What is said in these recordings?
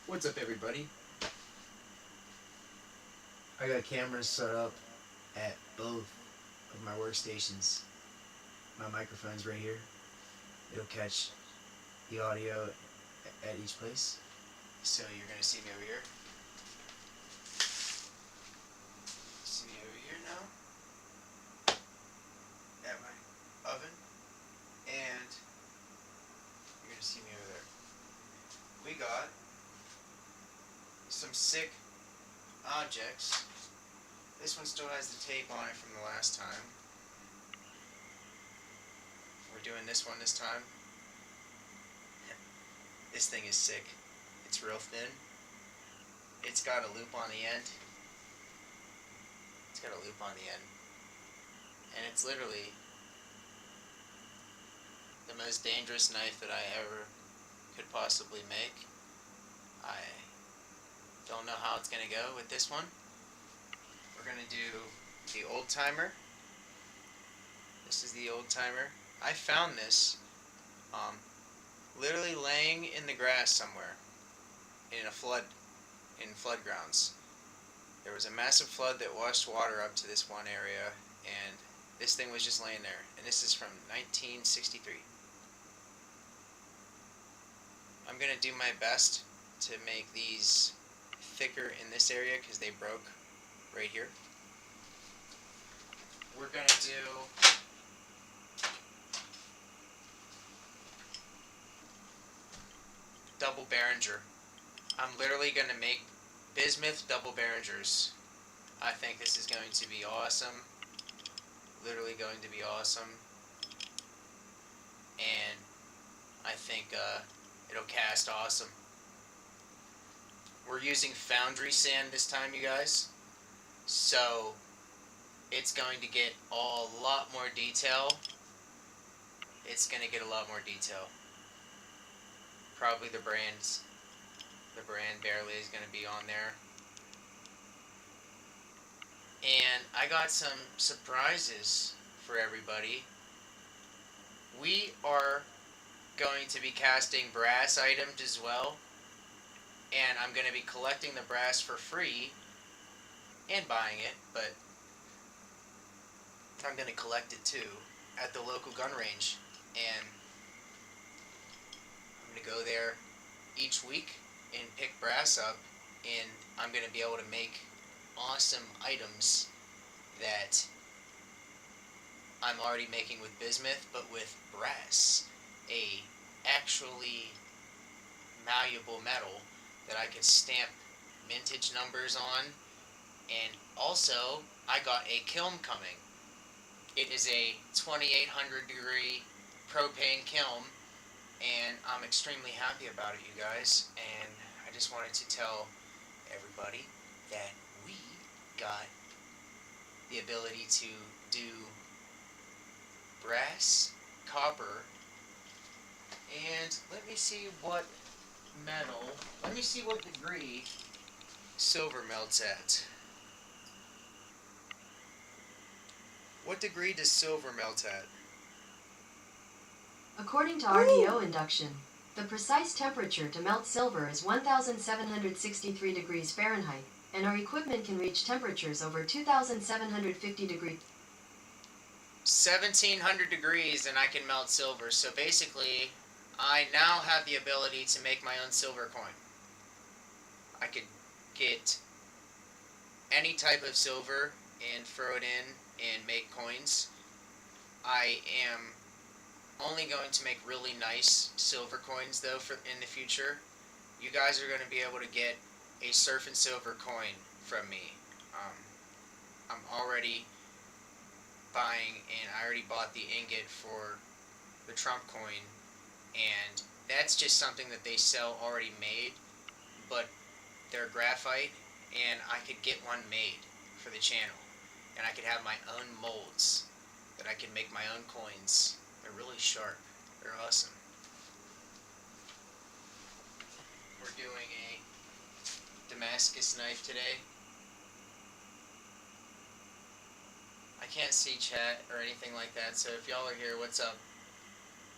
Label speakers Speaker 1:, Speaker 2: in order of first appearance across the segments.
Speaker 1: What's up, everybody? I got cameras set up at both of my workstations. My microphone's right here. It'll catch the audio at each place. So you're gonna see me over here. See me over here now at my oven, and you're gonna see me over there. We got some sick objects. This one still has the tape on it from the last time. We're doing this one this time. This thing is sick. It's real thin. It's got a loop on the end. It's got a loop on the end. And it's literally the most dangerous knife that I ever could possibly make. I don't know how it's going to go with this one. We're going to do the old timer. This is the old timer. I found this literally laying in the grass somewhere in flood grounds. There was a massive flood that washed water up to this one area, and this thing was just laying there. And this is from 1963. I'm going to do my best to make these thicker in this area because they broke right here. We're going to do double Behringer. I'm literally going to make Bizmuth double Behringers. I think this is going to be awesome. Literally going to be awesome. And I think it'll cast awesome. We're using foundry sand this time, you guys. So it's going to get a lot more detail. It's going to get a lot more detail. Probably the brand barely is going to be on there. And I got some surprises for everybody. We are going to be casting brass items as well. And I'm going to be collecting the brass for free and buying it, but I'm going to collect it too at the local gun range. And I'm going to go there each week and pick brass up, and I'm going to be able to make awesome items that I'm already making with bismuth, but with brass, a actually malleable metal that I could stamp mintage numbers on. And also, I got a kiln coming. It is a 2800 degree propane kiln, and I'm extremely happy about it, you guys. And I just wanted to tell everybody that we got the ability to do brass, copper, and let me see what degree silver melts at. What degree does silver melt at?
Speaker 2: According to RDO induction, the precise temperature to melt silver is 1,763 degrees Fahrenheit, and our equipment can reach temperatures over 2,750 degrees.
Speaker 1: 1,700 degrees and I can melt silver. So basically, I now have the ability to make my own silver coin. I could get any type of silver and throw it in and make coins. I am only going to make really nice silver coins though in the future. You guys are going to be able to get a Surfin silver coin from me. I'm already buying, and I already bought the ingot for the Trump coin, and that's just something that they sell already made, but they're graphite, and I could get one made for the channel, and I could have my own molds that I can make my own coins. They're really sharp. They're awesome. We're doing a Damascus knife today. I can't see chat or anything like that, so if y'all are here, what's up?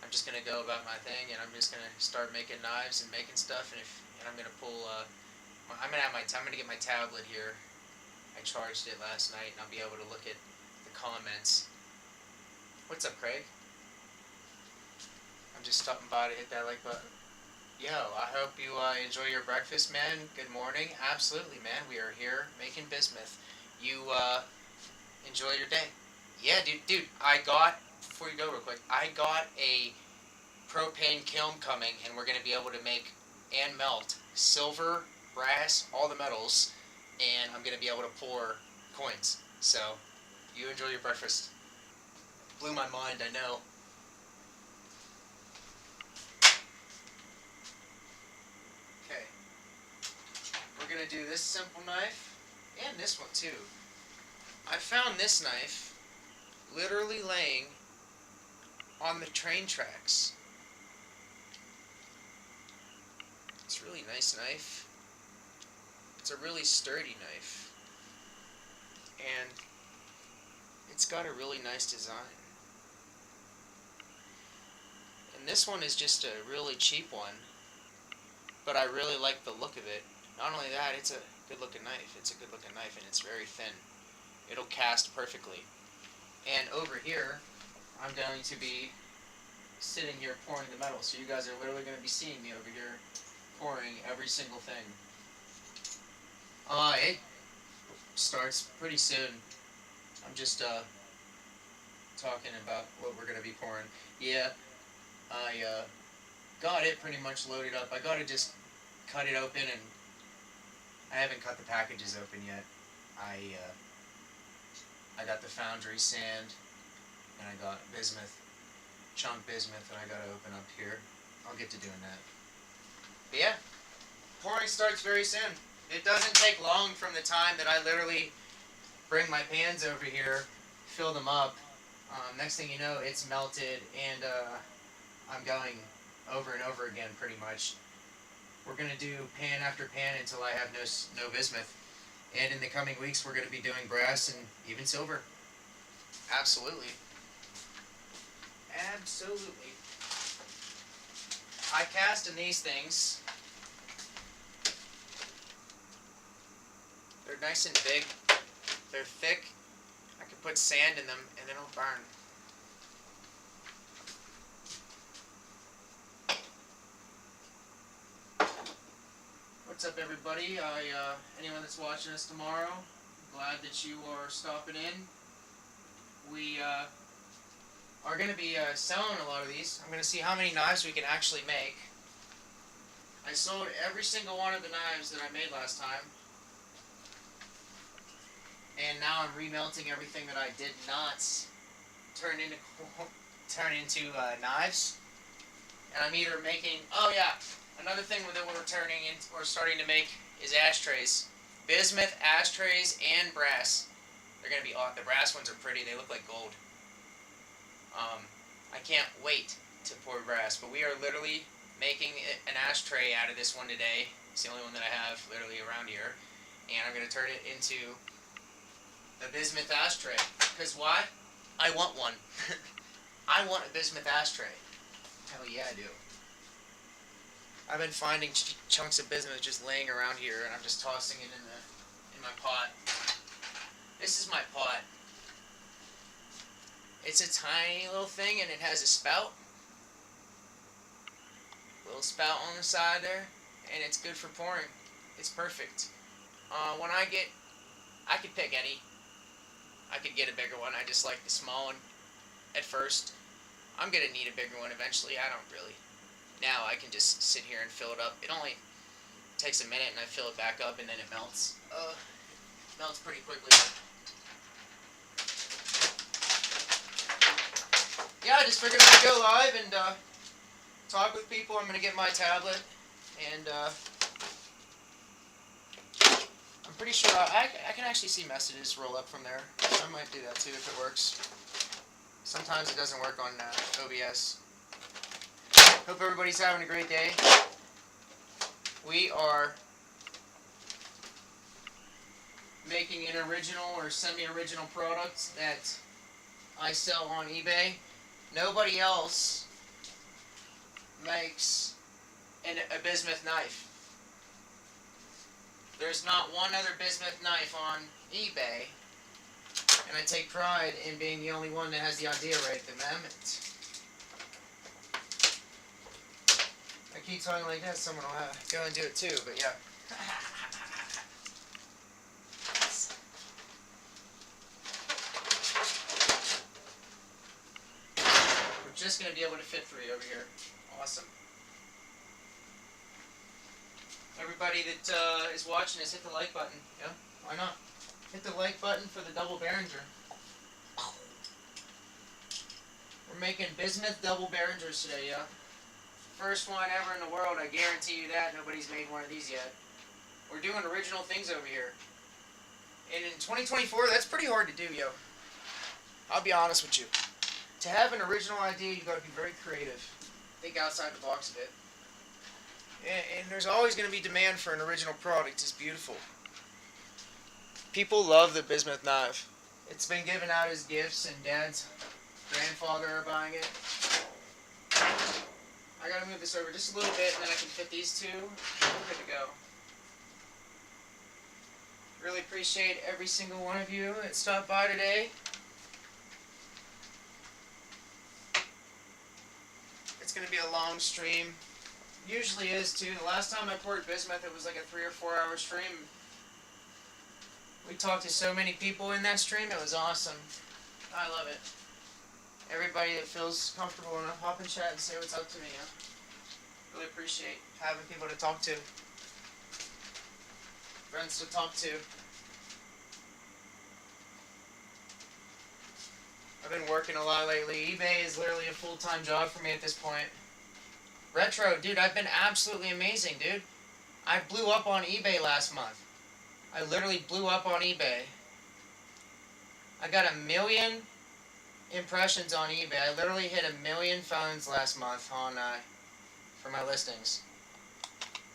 Speaker 1: I'm just going to go about my thing, and I'm just going to start making knives and making stuff, and if and I'm gonna pull. I'm gonna get my tablet here. I charged it last night, and I'll be able to look at the comments. What's up, Craig? I'm just stopping by to hit that like button. Yo, I hope you enjoy your breakfast, man. Good morning. Absolutely, man. We are here making bismuth. You enjoy your day. Yeah, dude. Before you go real quick, I got a propane kiln coming, and we're gonna be able to make and melt silver, brass, all the metals, and I'm gonna be able to pour coins. So, you enjoy your breakfast. Blew my mind, I know. Okay, we're gonna do this simple knife, and this one too. I found this knife literally laying on the train tracks. It's a really nice knife. It's a really sturdy knife. And it's got a really nice design. And this one is just a really cheap one, but I really like the look of it. Not only that, it's a good looking knife. It's a good looking knife, and it's very thin. It'll cast perfectly. And over here, I'm going to be sitting here pouring the metal. So you guys are literally going to be seeing me over here pouring every single thing. It starts pretty soon. I'm just talking about what we're going to be pouring. Yeah, I got it pretty much loaded up. I got to just cut it open, and I haven't cut the packages open yet. I got the foundry sand, and I got bismuth, chunk bismuth, that I got to open up here. I'll get to doing that. But yeah, pouring starts very soon. It doesn't take long from the time that I literally bring my pans over here, fill them up. Next thing you know, it's melted, and I'm going over and over again pretty much. We're going to do pan after pan until I have no bismuth. And in the coming weeks, we're going to be doing brass and even silver. Absolutely. Absolutely. I cast in these things. They're nice and big. They're thick. I can put sand in them and they don't burn. What's up, everybody? Anyone that's watching us tomorrow, glad that you are stopping in. We are going to be selling a lot of these. I'm going to see how many knives we can actually make. I sold every single one of the knives that I made last time. And now I'm remelting everything that I did not turn into knives. And I'm either making, another thing that we're starting to make is ashtrays. Bismuth ashtrays and brass. They're going to be the brass ones are pretty. They look like gold. I can't wait to pour brass, but we are literally making an ashtray out of this one today. It's the only one that I have literally around here. And I'm going to turn it into the bismuth ashtray. Because why? I want one. I want a bismuth ashtray. Hell yeah, I do. I've been finding chunks of bismuth just laying around here, and I'm just tossing it in my pot. This is my pot. It's a tiny little thing, and it has a spout. Little spout on the side there, and it's good for pouring. It's perfect. I could pick any. I could get a bigger one. I just like the small one at first. I'm going to need a bigger one eventually. I don't really. Now I can just sit here and fill it up. It only takes a minute, and I fill it back up, and then it melts. It melts pretty quickly. Yeah, I just figured I'd go live and talk with people. I'm going to get my tablet, and I'm pretty sure I can actually see messages roll up from there. I might do that too if it works. Sometimes it doesn't work on OBS. Hope everybody's having a great day. We are making an original or semi-original product that I sell on eBay. Nobody else makes a bismuth knife. There's not one other bismuth knife on eBay, and I take pride in being the only one that has the idea right at the moment. I keep talking like that, someone will go and do it too, but yeah. We're just going to be able to fit 3 over here. Awesome. Everybody that is watching this, hit the like button. Yeah, why not? Hit the like button for the double Behringer. We're making bismuth double Behringers today, yeah? First one ever in the world, I guarantee you that. Nobody's made one of these yet. We're doing original things over here. And in 2024, that's pretty hard to do, yo. I'll be honest with you. To have an original idea, you got to be very creative. Think outside the box a bit. And there's always going to be demand for an original product. It's beautiful. People love the bismuth knife. It's been given out as gifts, and Dad's grandfather are buying it. I gotta move this over just a little bit, and then I can fit these 2. We're good to go. Really appreciate every single one of you that stopped by today. It's gonna be a long stream. Usually is too. The last time I poured bismuth, it was like a 3 or 4 hour stream. We talked to so many people in that stream. It was awesome. I love it. Everybody that feels comfortable enough, hop in chat and say what's up to me. Yeah? Really appreciate having people to talk to. Friends to talk to. I've been working a lot lately. eBay is literally a full-time job for me at this point. Retro, dude, I've been absolutely amazing, dude. I blew up on eBay last month. I literally blew up on eBay. I got 1 million impressions on eBay. I literally hit 1 million phones last month on for my listings.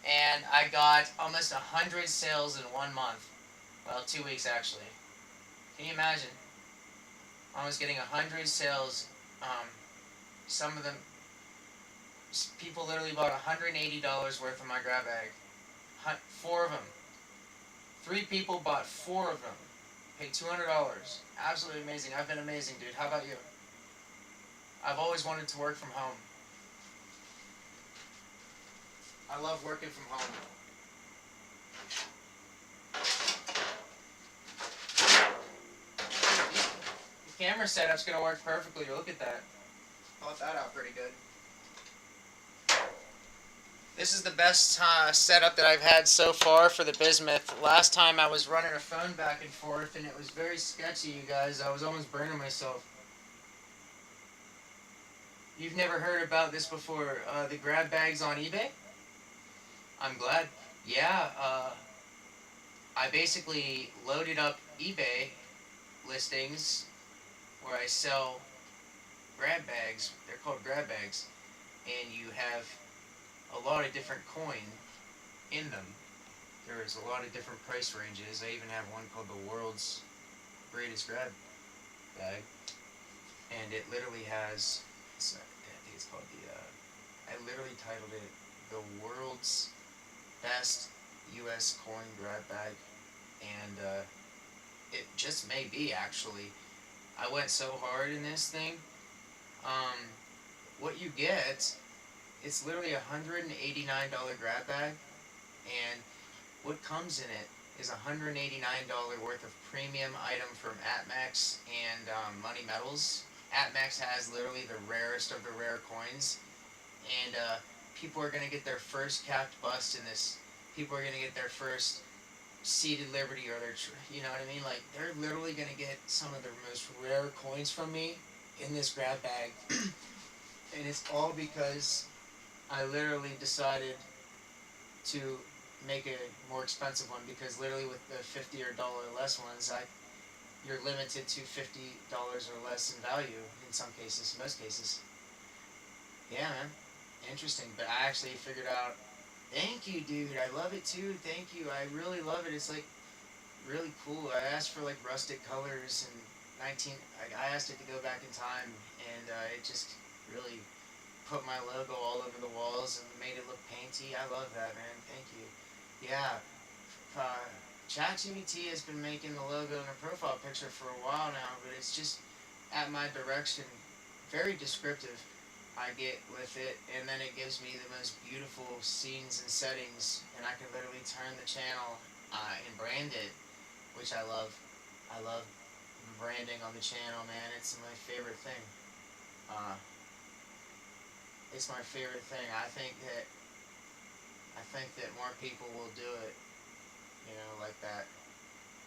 Speaker 1: And I got almost 100 sales in 1 month. Well, 2 weeks actually. Can you imagine? I was getting 100 sales. Some of them, people literally bought $180 worth of my grab bag. 4 of them. 3 people bought 4 of them. Paid $200. Absolutely amazing. I've been amazing, dude. How about you? I've always wanted to work from home. I love working from home. The camera setup's going to work perfectly. Look at that. Thought that out pretty good. This is the best setup that I've had so far for the bismuth. Last time I was running a phone back and forth and it was very sketchy, you guys. I was almost burning myself. You've never heard about this before, the grab bags on eBay? I'm glad. Yeah, I basically loaded up eBay listings where I sell grab bags. They're called grab bags. And you have a lot of different coin in them. There's a lot of different price ranges. I even have one called the world's greatest grab bag. And it literally has, I think it's called I literally titled it the world's best US coin grab bag. And it just may be, actually. I went so hard in this thing. What you get, it's literally a $189 grab bag, and what comes in it is $189 worth of premium item from ATMEX and Money Metals. ATMEX has literally the rarest of the rare coins, and people are going to get their first capped bust in this. People are going to get their first seated Liberty, or their, you know what I mean? Like, they're literally going to get some of the most rare coins from me in this grab bag. And it's all because I literally decided to make a more expensive one, because literally with the $50 or less ones, you're limited to $50 or less in value in some cases, most cases. Yeah, man. Interesting. But I actually figured out, thank you, dude. I love it too. Thank you. I really love it. It's like really cool. I asked for like rustic colors and I asked it to go back in time, and it just really put my logo all over the walls and made it look painty. I love that, man. Thank you. Yeah, ChatGPT has been making the logo and a profile picture for a while now, but it's just at my direction, very descriptive. I get with it, and then it gives me the most beautiful scenes and settings, and I can literally turn the channel and brand it, which I love. I love branding on the channel, man. It's my favorite thing. It's my favorite thing. I think that more people will do it, like that,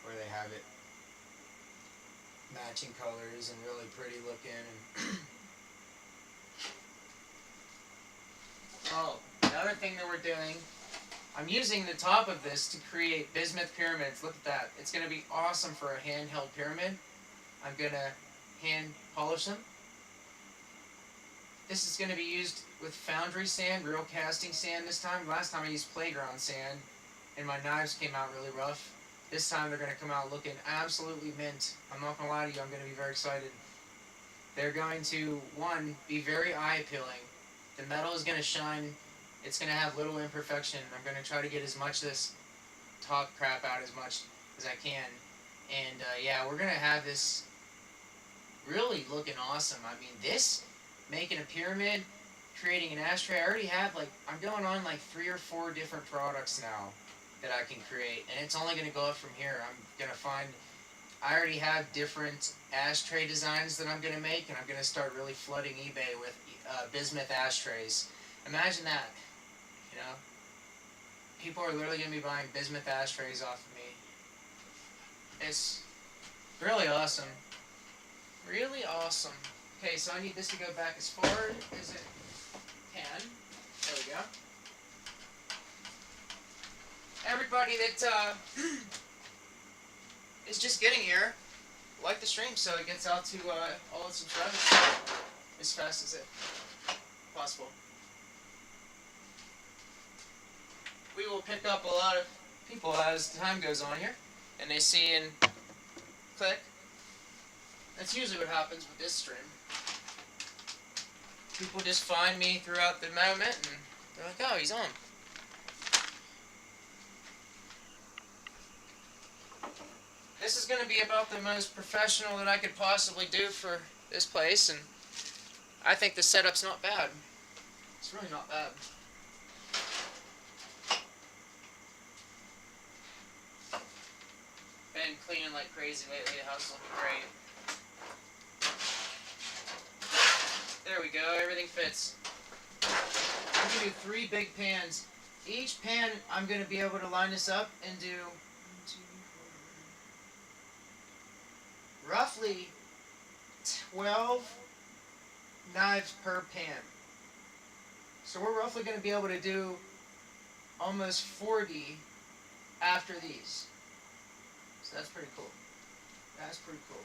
Speaker 1: where they have it matching colors and really pretty looking. And oh, another thing that we're doing, I'm using the top of this to create bismuth pyramids. Look at that. It's going to be awesome for a handheld pyramid. I'm going to hand polish them. This is going to be used with foundry sand, real casting sand this time. Last time I used playground sand, and my knives came out really rough. This time they're going to come out looking absolutely mint. I'm not going to lie to you, I'm going to be very excited. They're going to, one, be very eye-appealing. The metal is going to shine. It's going to have little imperfection. I'm going to try to get as much of this top crap out as much as I can. And yeah, we're going to have this really looking awesome. I mean, this, making a pyramid, creating an ashtray, I already have, I'm going on 3 or 4 different products now that I can create. And it's only going to go up from here. I'm going to find, I already have different ashtray designs that I'm going to make, and I'm going to start really flooding eBay with bismuth ashtrays. Imagine that, People are literally going to be buying bismuth ashtrays off of me. It's really awesome. Really awesome. Okay, so I need this to go back as far as it can. There we go. Everybody that is just getting here, like the stream so it gets out to all its subscribers as fast as it possible. We will pick up a lot of people as time goes on here, and they see and click. That's usually what happens with this stream. People just find me throughout the moment, and they're like, oh, he's on. This is going to be about the most professional that I could possibly do for this place, and I think the setup's not bad. It's really not bad. Been cleaning like crazy lately. The house is looking great. There we go. Everything fits. I'm going to do 3 big pans. Each pan, I'm going to be able to line this up and do roughly 12 knives per pan. So we're roughly going to be able to do almost 40 after these. So that's pretty cool. That's pretty cool.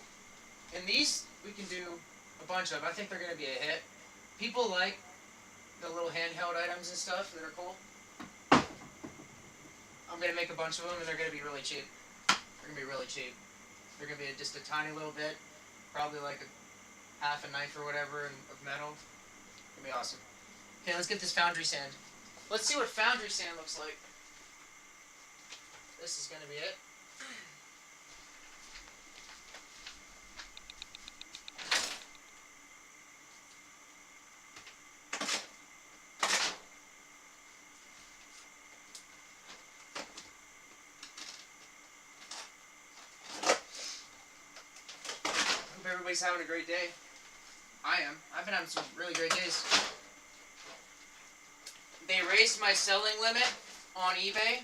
Speaker 1: And these we can do a bunch of. I think they're going to be a hit. People like the little handheld items and stuff that are cool. I'm going to make a bunch of them, and they're going to be really cheap. They're going to be really cheap. They're going to be just a tiny little bit, probably like half a knife or whatever of metal. It's going to be awesome. Okay, let's get this foundry sand. Let's see what foundry sand looks like. This is going to be it. Everybody's having a great day. I am. I've been having some really great days. They raised my selling limit on eBay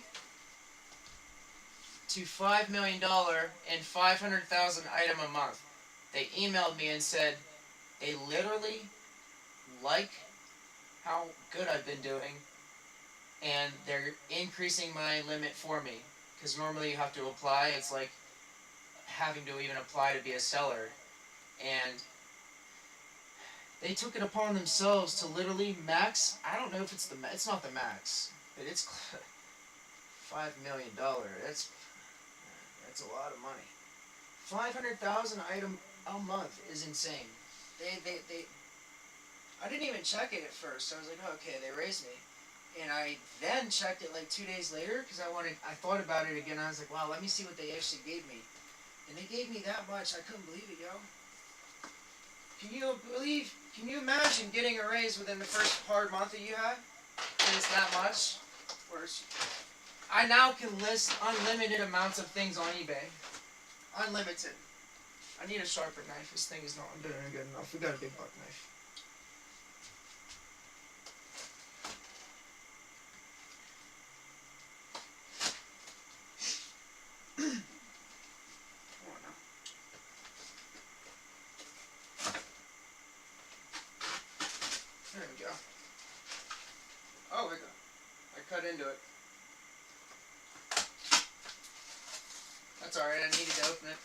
Speaker 1: to $5 million and 500,000 item a month. They emailed me and said they literally like how good I've been doing, and they're increasing my limit for me. Because normally you have to apply. It's like having to even apply to be a seller. And they took it upon themselves to literally max. I don't know if it's it's not the max, but it's $5 million. That's a lot of money. 500,000 item a month is insane. I didn't even check it at first. I was like, oh, okay, they raised me. And I then checked it like 2 days later because I thought about it again. I was like, wow, let me see what they actually gave me. And they gave me that much. I couldn't believe it, yo. Can you imagine getting a raise within the first hard month that you had? And it's that much? Worse. I now can list unlimited amounts of things on eBay. Unlimited. I need a sharper knife. This thing is not doing good enough. We got a big buck knife. There we go. Oh, I cut into it. That's alright, I needed to open it.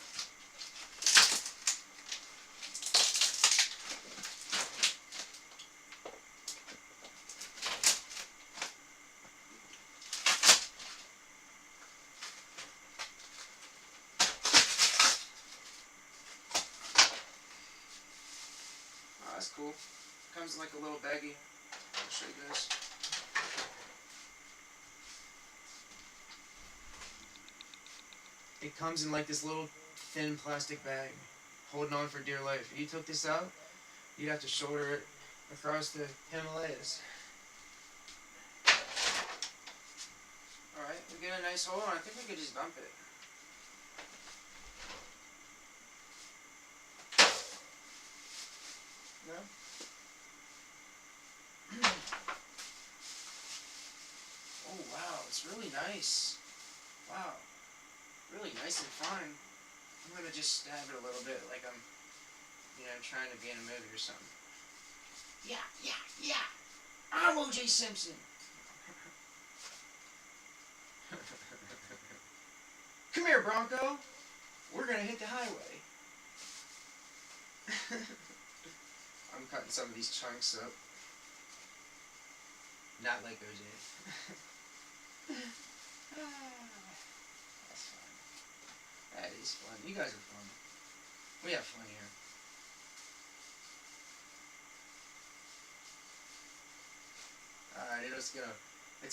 Speaker 1: Oh, that's cool. Comes in like a little baggie. I'll show you guys. It comes in like this little thin plastic bag, holding on for dear life. If you took this out, you'd have to shoulder it across the Himalayas. Alright, we get a nice hole on. I think we could just dump it. No? Oh wow, it's really nice. Wow. Really nice and fine. I'm gonna just stab it a little bit like I'm, trying to be in a movie or something. Yeah, yeah, yeah! I'm O.J. Simpson! Come here, Bronco! We're gonna hit the highway. I'm cutting some of these chunks up. Not like OJ. That's fun. That is fun. You guys are fun. We have fun here. Alright, it's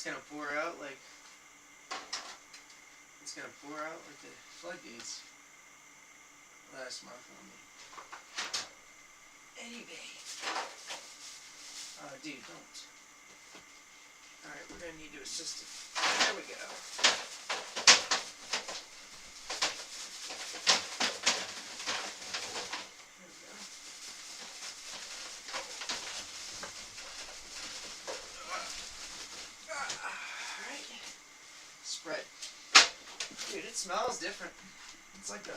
Speaker 1: gonna pour out like the floodgates last month on me. Anyway. Dude, don't. Alright, we're gonna need to assist it. There we go. There we go. Alright. Spread. Dude, it smells different. It's like a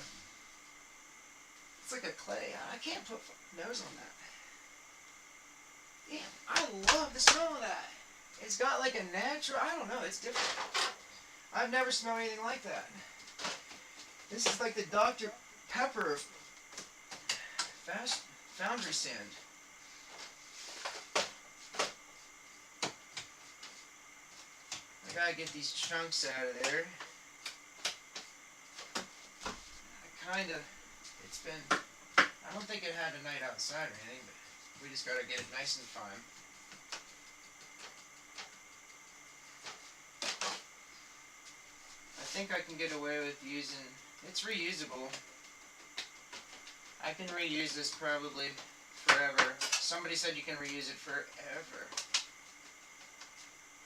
Speaker 1: clay. I can't put nose on that. Damn, I love the smell of that. It's got like a natural, I don't know, it's different. I've never smelled anything like that. This is like the Dr. Pepper of foundry sand. I gotta get these chunks out of there. I don't think it had a night outside or anything, but we just gotta get it nice and fine. I think I can get away with using, it's reusable. I can reuse this probably forever. Somebody said you can reuse it forever.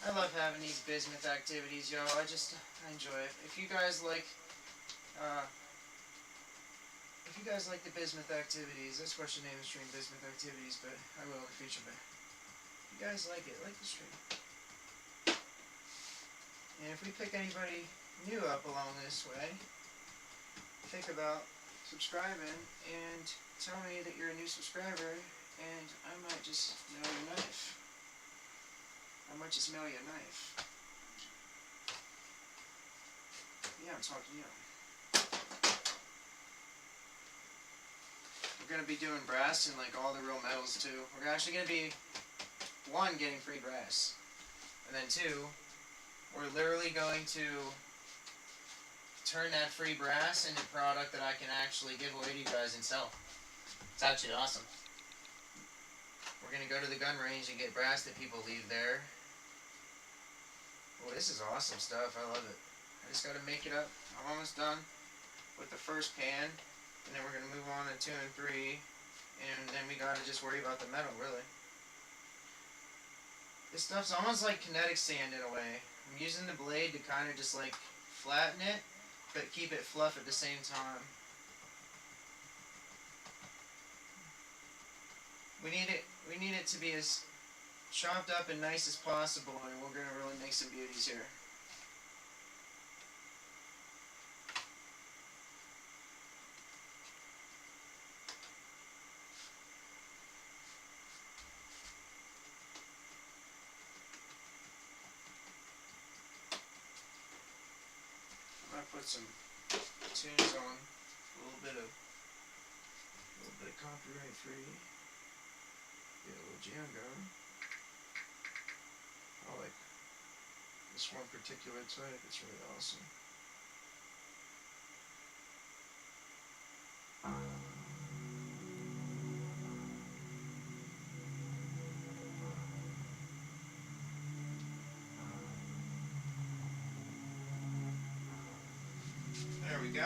Speaker 1: I love having these bismuth activities, y'all. I enjoy it. If you guys like the bismuth activities, that's what should name the stream, bismuth activities, but I will in the future. But if you guys like it, like the stream. And if we pick anybody new up along this way, think about subscribing and tell me that you're a new subscriber, and I might just mail you a knife. Yeah, I'm talking to you. We're going to be doing brass and like all the real metals too. We're actually going to be, one, getting free brass. And then two, we're literally going to turn that free brass into product that I can actually give away to you guys and sell. It's actually awesome. We're going to go to the gun range and get brass that people leave there. Well, this is awesome stuff. I love it. I just gotta make it up. I'm almost done with the first pan, and then we're gonna move on to 2 and 3, and then we gotta just worry about the metal, really. This stuff's almost like kinetic sand in a way. I'm using the blade to kind of just like flatten it, but keep it fluff at the same time. We need it to be as chopped up and nice as possible, and we're gonna really make some beauties here. I'm gonna put some tunes on, a little bit of copyright free. Get a little jam going. I like this one particular type. It's really awesome. There we go.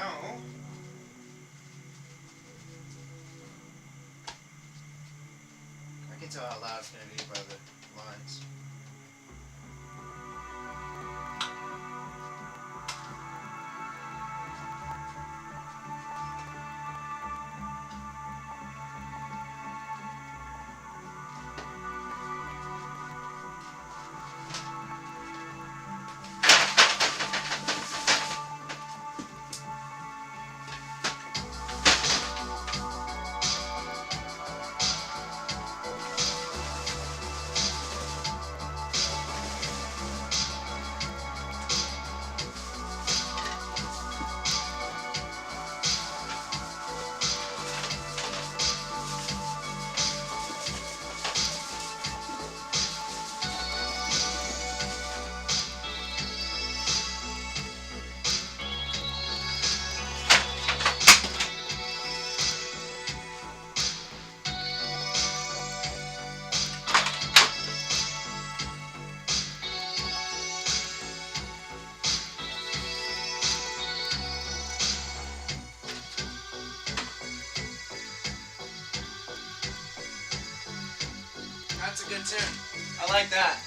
Speaker 1: I can tell how loud it's going to be by the lines. That's a good tune. I like that.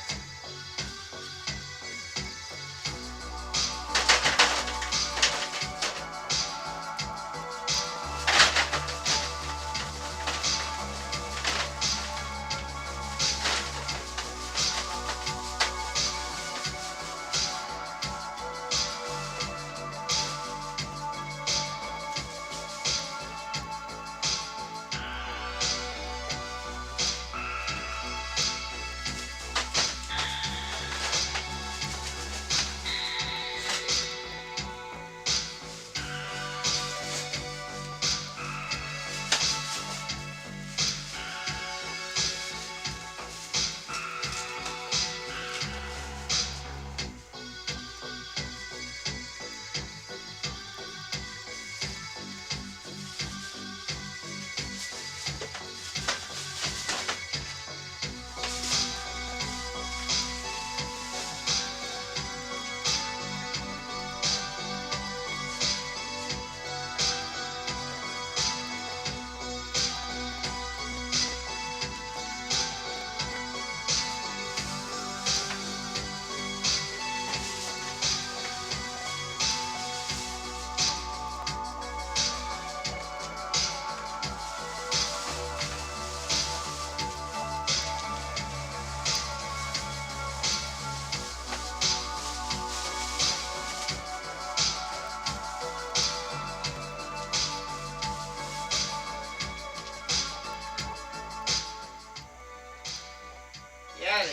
Speaker 1: Yeah,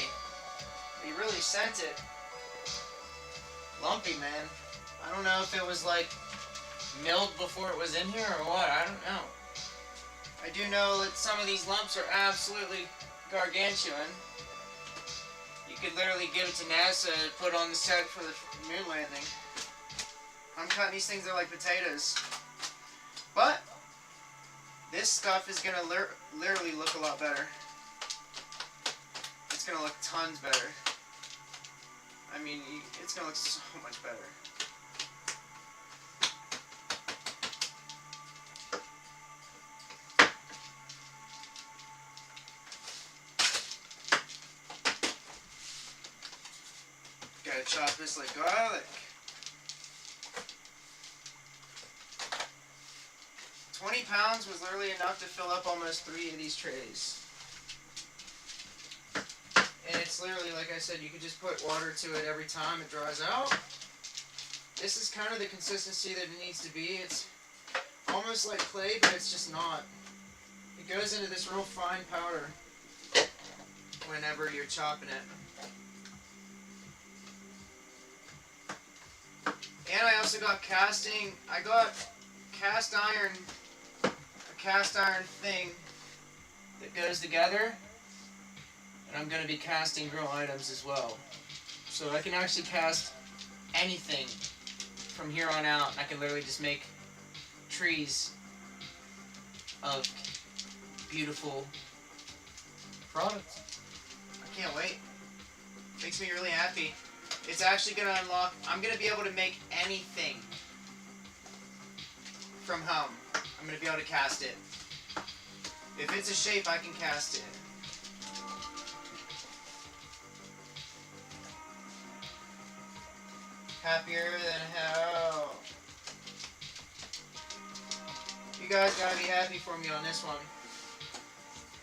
Speaker 1: they really sent it. Lumpy, man. I don't know if it was like milled before it was in here or what. I don't know. I do know that some of these lumps are absolutely gargantuan. You could literally give it to NASA and put on the set for the moon landing. I'm cutting these things, they're like potatoes. But this stuff is going to literally look a lot better. It's going to look tons better. I mean, it's gonna look so much better. Gotta chop this like garlic. 20 pounds was literally enough to fill up almost 3 of these trays. And it's literally, like I said, you could just put water to it every time it dries out. This is kind of the consistency that it needs to be. It's almost like clay, but it's just not. It goes into this real fine powder whenever you're chopping it. And I also got casting. I got cast iron, a cast iron thing that goes together. And I'm going to be casting grill items as well. So I can actually cast anything from here on out. I can literally just make trees of beautiful products. I can't wait. Makes me really happy. It's actually going to unlock, I'm going to be able to make anything from home. I'm going to be able to cast it. If it's a shape, I can cast it. Happier than hell. You guys gotta be happy for me on this one.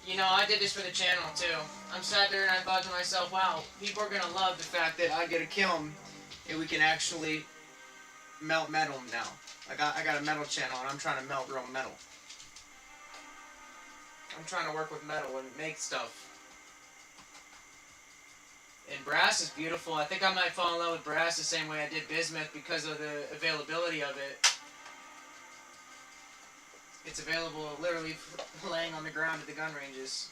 Speaker 1: You know, I did this for the channel too. I'm sat there and I thought to myself, wow, people are gonna love the fact that I get a kiln and we can actually melt metal now. I got a metal channel and I'm trying to melt real metal. I'm trying to work with metal and make stuff. And brass is beautiful. I think I might fall in love with brass the same way I did bismuth because of the availability of it. It's available literally laying on the ground at the gun ranges.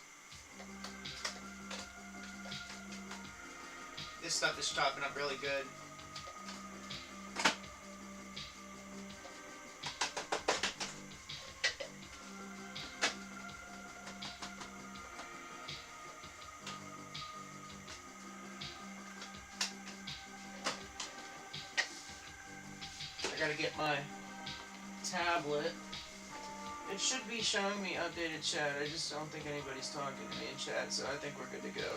Speaker 1: This stuff is chopping up really good. I gotta get my tablet. It should be showing me updated chat. I just don't think anybody's talking to me in chat, so I think we're good to go.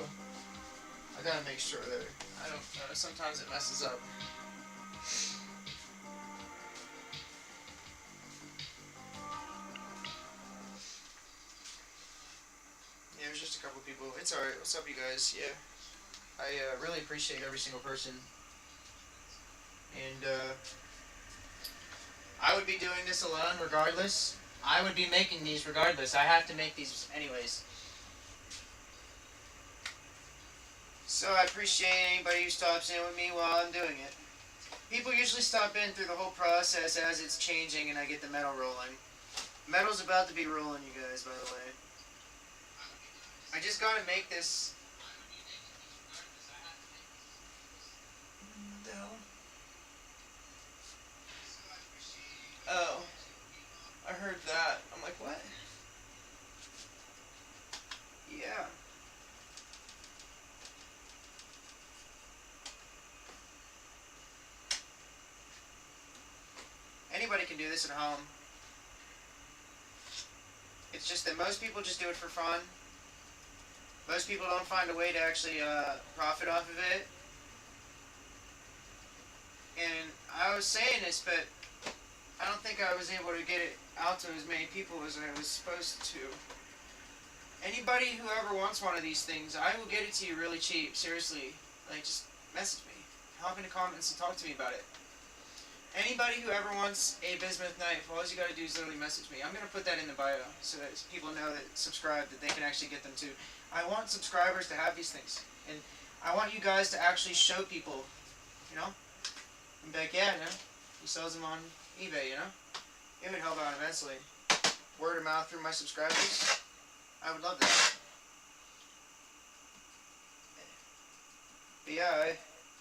Speaker 1: I gotta make sure that I don't. Sometimes it messes up. Yeah, there's just a couple people. It's alright. What's up, you guys? Yeah, I really appreciate every single person. And I would be doing this alone regardless. I would be making these regardless. I have to make these anyways. So I appreciate anybody who stops in with me while I'm doing it. People usually stop in through the whole process as it's changing and I get the metal rolling. Metal's about to be rolling, you guys, by the way. I just gotta make this. What the hell? Oh, I heard that. I'm like, what? Yeah. Anybody can do this at home. It's just that most people just do it for fun. Most people don't find a way to actually profit off of it. And I was saying this, but I don't think I was able to get it out to as many people as I was supposed to. Anybody who ever wants one of these things, I will get it to you really cheap. Seriously. Like, just message me. Hop in the comments and talk to me about it. Anybody who ever wants a bismuth knife, all you gotta do is literally message me. I'm gonna put that in the bio so that people know that subscribe, that they can actually get them too. I want subscribers to have these things. And I want you guys to actually show people, you know? And be like, yeah, you know, he sells them on eBay, you know? It would help out immensely. Word of mouth through my subscribers. I would love that. But yeah,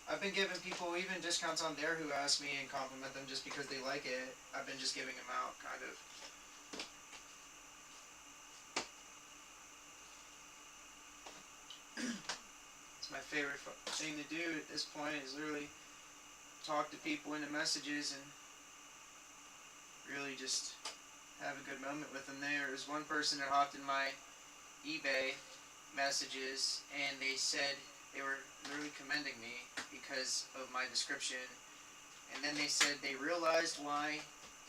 Speaker 1: I've been giving people even discounts on there who ask me and compliment them just because they like it. I've been just giving them out, kind of. It's my
Speaker 3: favorite thing to do at this point is literally talk to people in the messages and really just have a good moment with them there. There's one person that hopped in my eBay messages and they said they were literally commending me because of my description, and then they said they realized why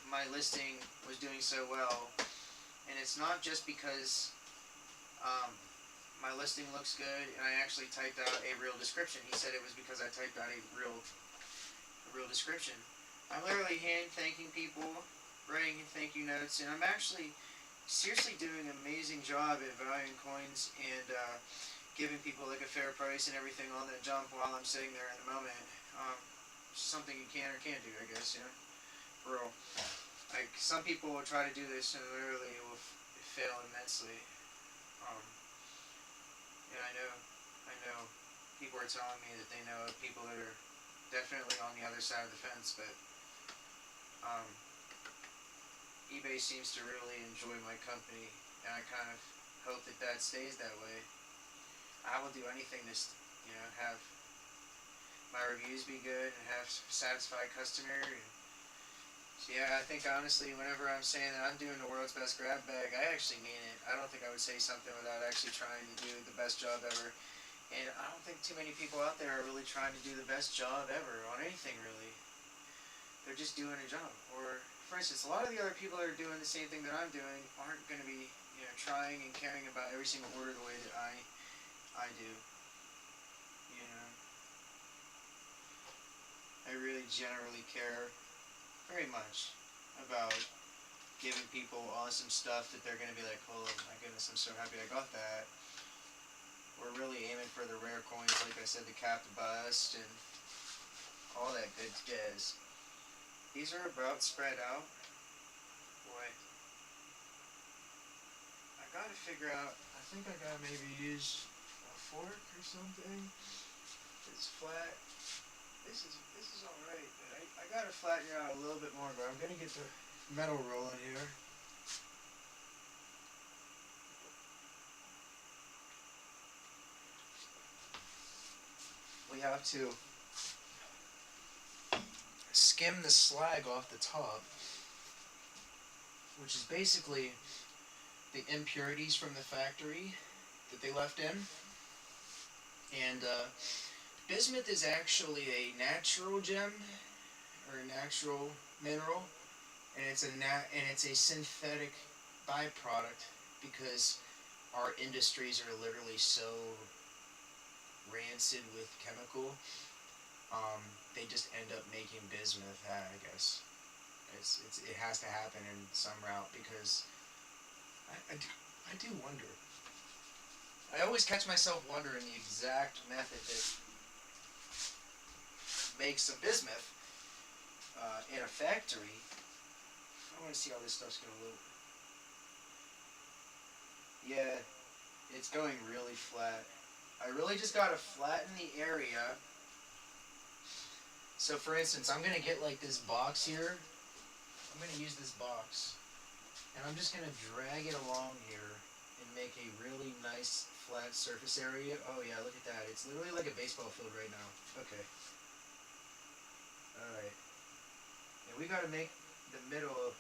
Speaker 3: my listing was doing so well, and it's not just because my listing looks good and I actually typed out a real description. He said it was because I typed out a real description. I'm literally hand thanking people, writing thank you notes, and I'm actually seriously doing an amazing job at valuing coins and giving people like a fair price and everything on the jump while I'm sitting there in the moment. Something you can or can't do, I guess, you know, for real. Like, some people will try to do this and literally it will fail immensely. And I know people are telling me that they know of people that are definitely on the other side of the fence, but eBay seems to really enjoy my company, and I kind of hope that that stays that way. I will do anything to, you know, have my reviews be good and have satisfied customer. And so yeah, I think honestly, whenever I'm saying that I'm doing the world's best grab bag, I actually mean it. I don't think I would say something without actually trying to do the best job ever. And I don't think too many people out there are really trying to do the best job ever on anything, really. They're just doing a job. Or, for instance, a lot of the other people that are doing the same thing that I'm doing aren't going to be, you know, trying and caring about every single order the way that I do. You know, I really generally care very much about giving people awesome stuff that they're going to be like, oh my goodness, I'm so happy I got that. We're really aiming for the rare coins, like I said, the cap to bust and all that good jazz. These are about spread out. Boy, I gotta figure out, I think I gotta maybe use a fork or something. It's flat. This is alright, but I gotta flatten it out a little bit more, but I'm gonna get the metal rolling here. We have to skim the slag off the top, which is basically the impurities from the factory that they left in. And bismuth is actually a natural gem or a natural mineral, and it's a synthetic byproduct because our industries are literally so rancid with chemical. They just end up making bismuth. I guess it has to happen in some route because I do wonder. I always catch myself wondering the exact method that makes some bismuth in a factory. I want to see how this stuff's gonna look. Yeah, it's going really flat. I really just gotta flatten the area. So for instance, I'm gonna get like this box here. I'm gonna use this box, and I'm just gonna drag it along here and make a really nice flat surface area. Oh yeah, look at that. It's literally like a baseball field right now. Okay. Alright. And we gotta make the middle,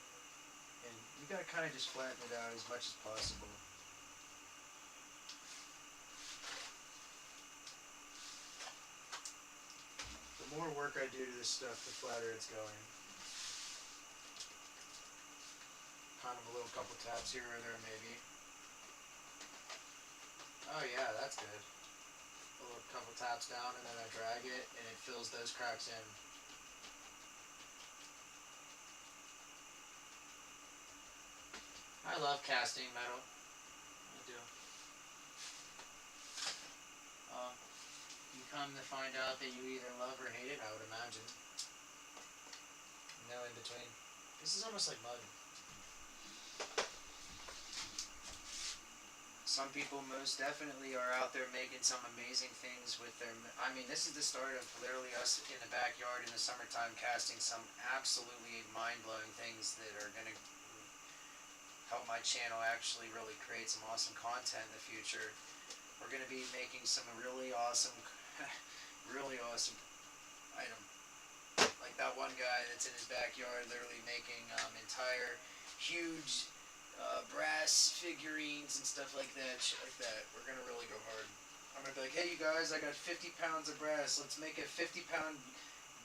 Speaker 3: and we gotta kind of just flatten it out as much as possible. The more work I do to this stuff, the flatter it's going. Kind of a little couple taps here or there maybe. Oh yeah, that's good. A little couple taps down and then I drag it and it fills those cracks in. I love casting metal. I do. You come to find out that you either love or hate it, I would imagine. No in between. This is almost like mud. Some people most definitely are out there making some amazing things with their... I mean, this is the start of literally us in the backyard in the summertime casting some absolutely mind-blowing things that are going to help my channel actually really create some awesome content in the future. We're going to be making some really awesome
Speaker 1: really awesome item. Like that one guy that's in his backyard literally making entire huge brass figurines and stuff like that, shit like that. We're gonna really go hard. I'm gonna be like, hey you guys, I got 50 pounds of brass. Let's make a 50-pound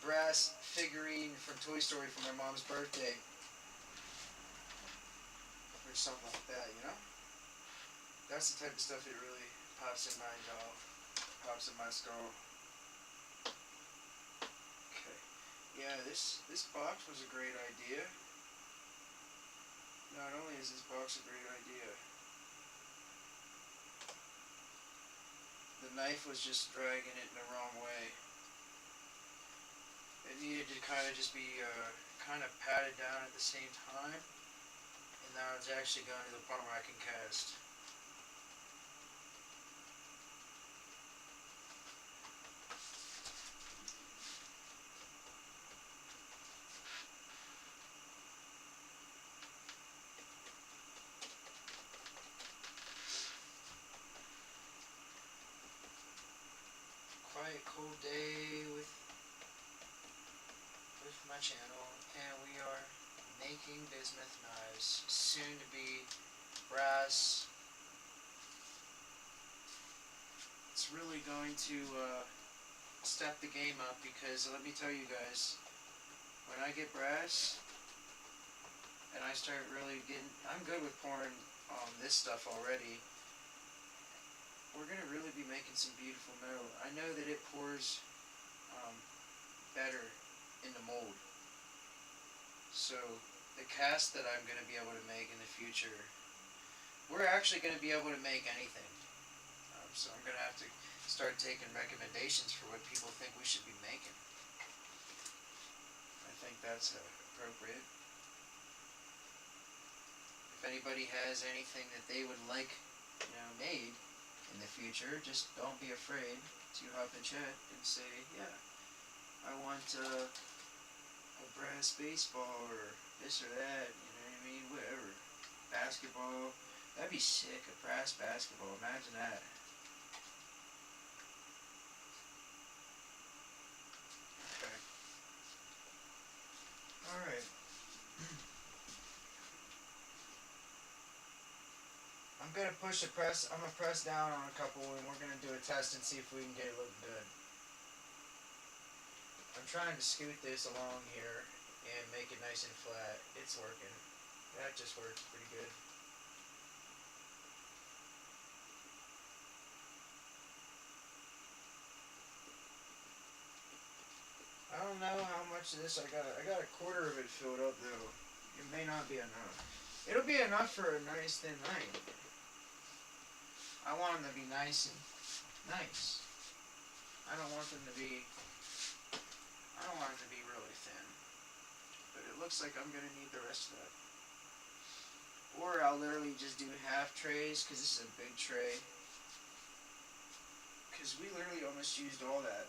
Speaker 1: brass figurine from Toy Story for my mom's birthday. Or something like that, you know? That's the type of stuff that really pops in my jaw, pops in my skull. Okay. Yeah, this box was a great idea. Not only is this box a great idea, the knife was just dragging it in the wrong way. It needed to kind of just be kind of patted down at the same time, and now it's actually going to the point where I can cast. Quiet, cold day with my channel, and we are making bismuth knives, soon to be brass. It's really going to step the game up, because let me tell you guys, when I get brass and I start really getting, I'm good with pouring this stuff already. We're gonna really be making some beautiful metal. I know that it pours better in the mold. So the cast that I'm gonna be able to make in the future, we're actually gonna be able to make anything. So I'm gonna have to start taking recommendations for what people think we should be making. I think that's appropriate. If anybody has anything that they would like, made in the future, just don't be afraid to hop in chat and say, yeah, I want a brass baseball or this or that, you know what I mean, whatever. Basketball, that'd be sick, a brass basketball, imagine that. Okay. Alright. I'm gonna push the press, I'm gonna press down on a couple, and we're gonna do a test and see if we can get it looking good. I'm trying to scoot this along here and make it nice and flat. It's working. That just worked pretty good. I don't know how much of this I got a quarter of it filled up though. It may not be enough. It'll be enough for a nice thin knife. I want them to be nice and nice. I don't want them to be really thin. But it looks like I'm gonna need the rest of that. Or I'll literally just do half trays, because this is a big tray. Because we literally almost used all that.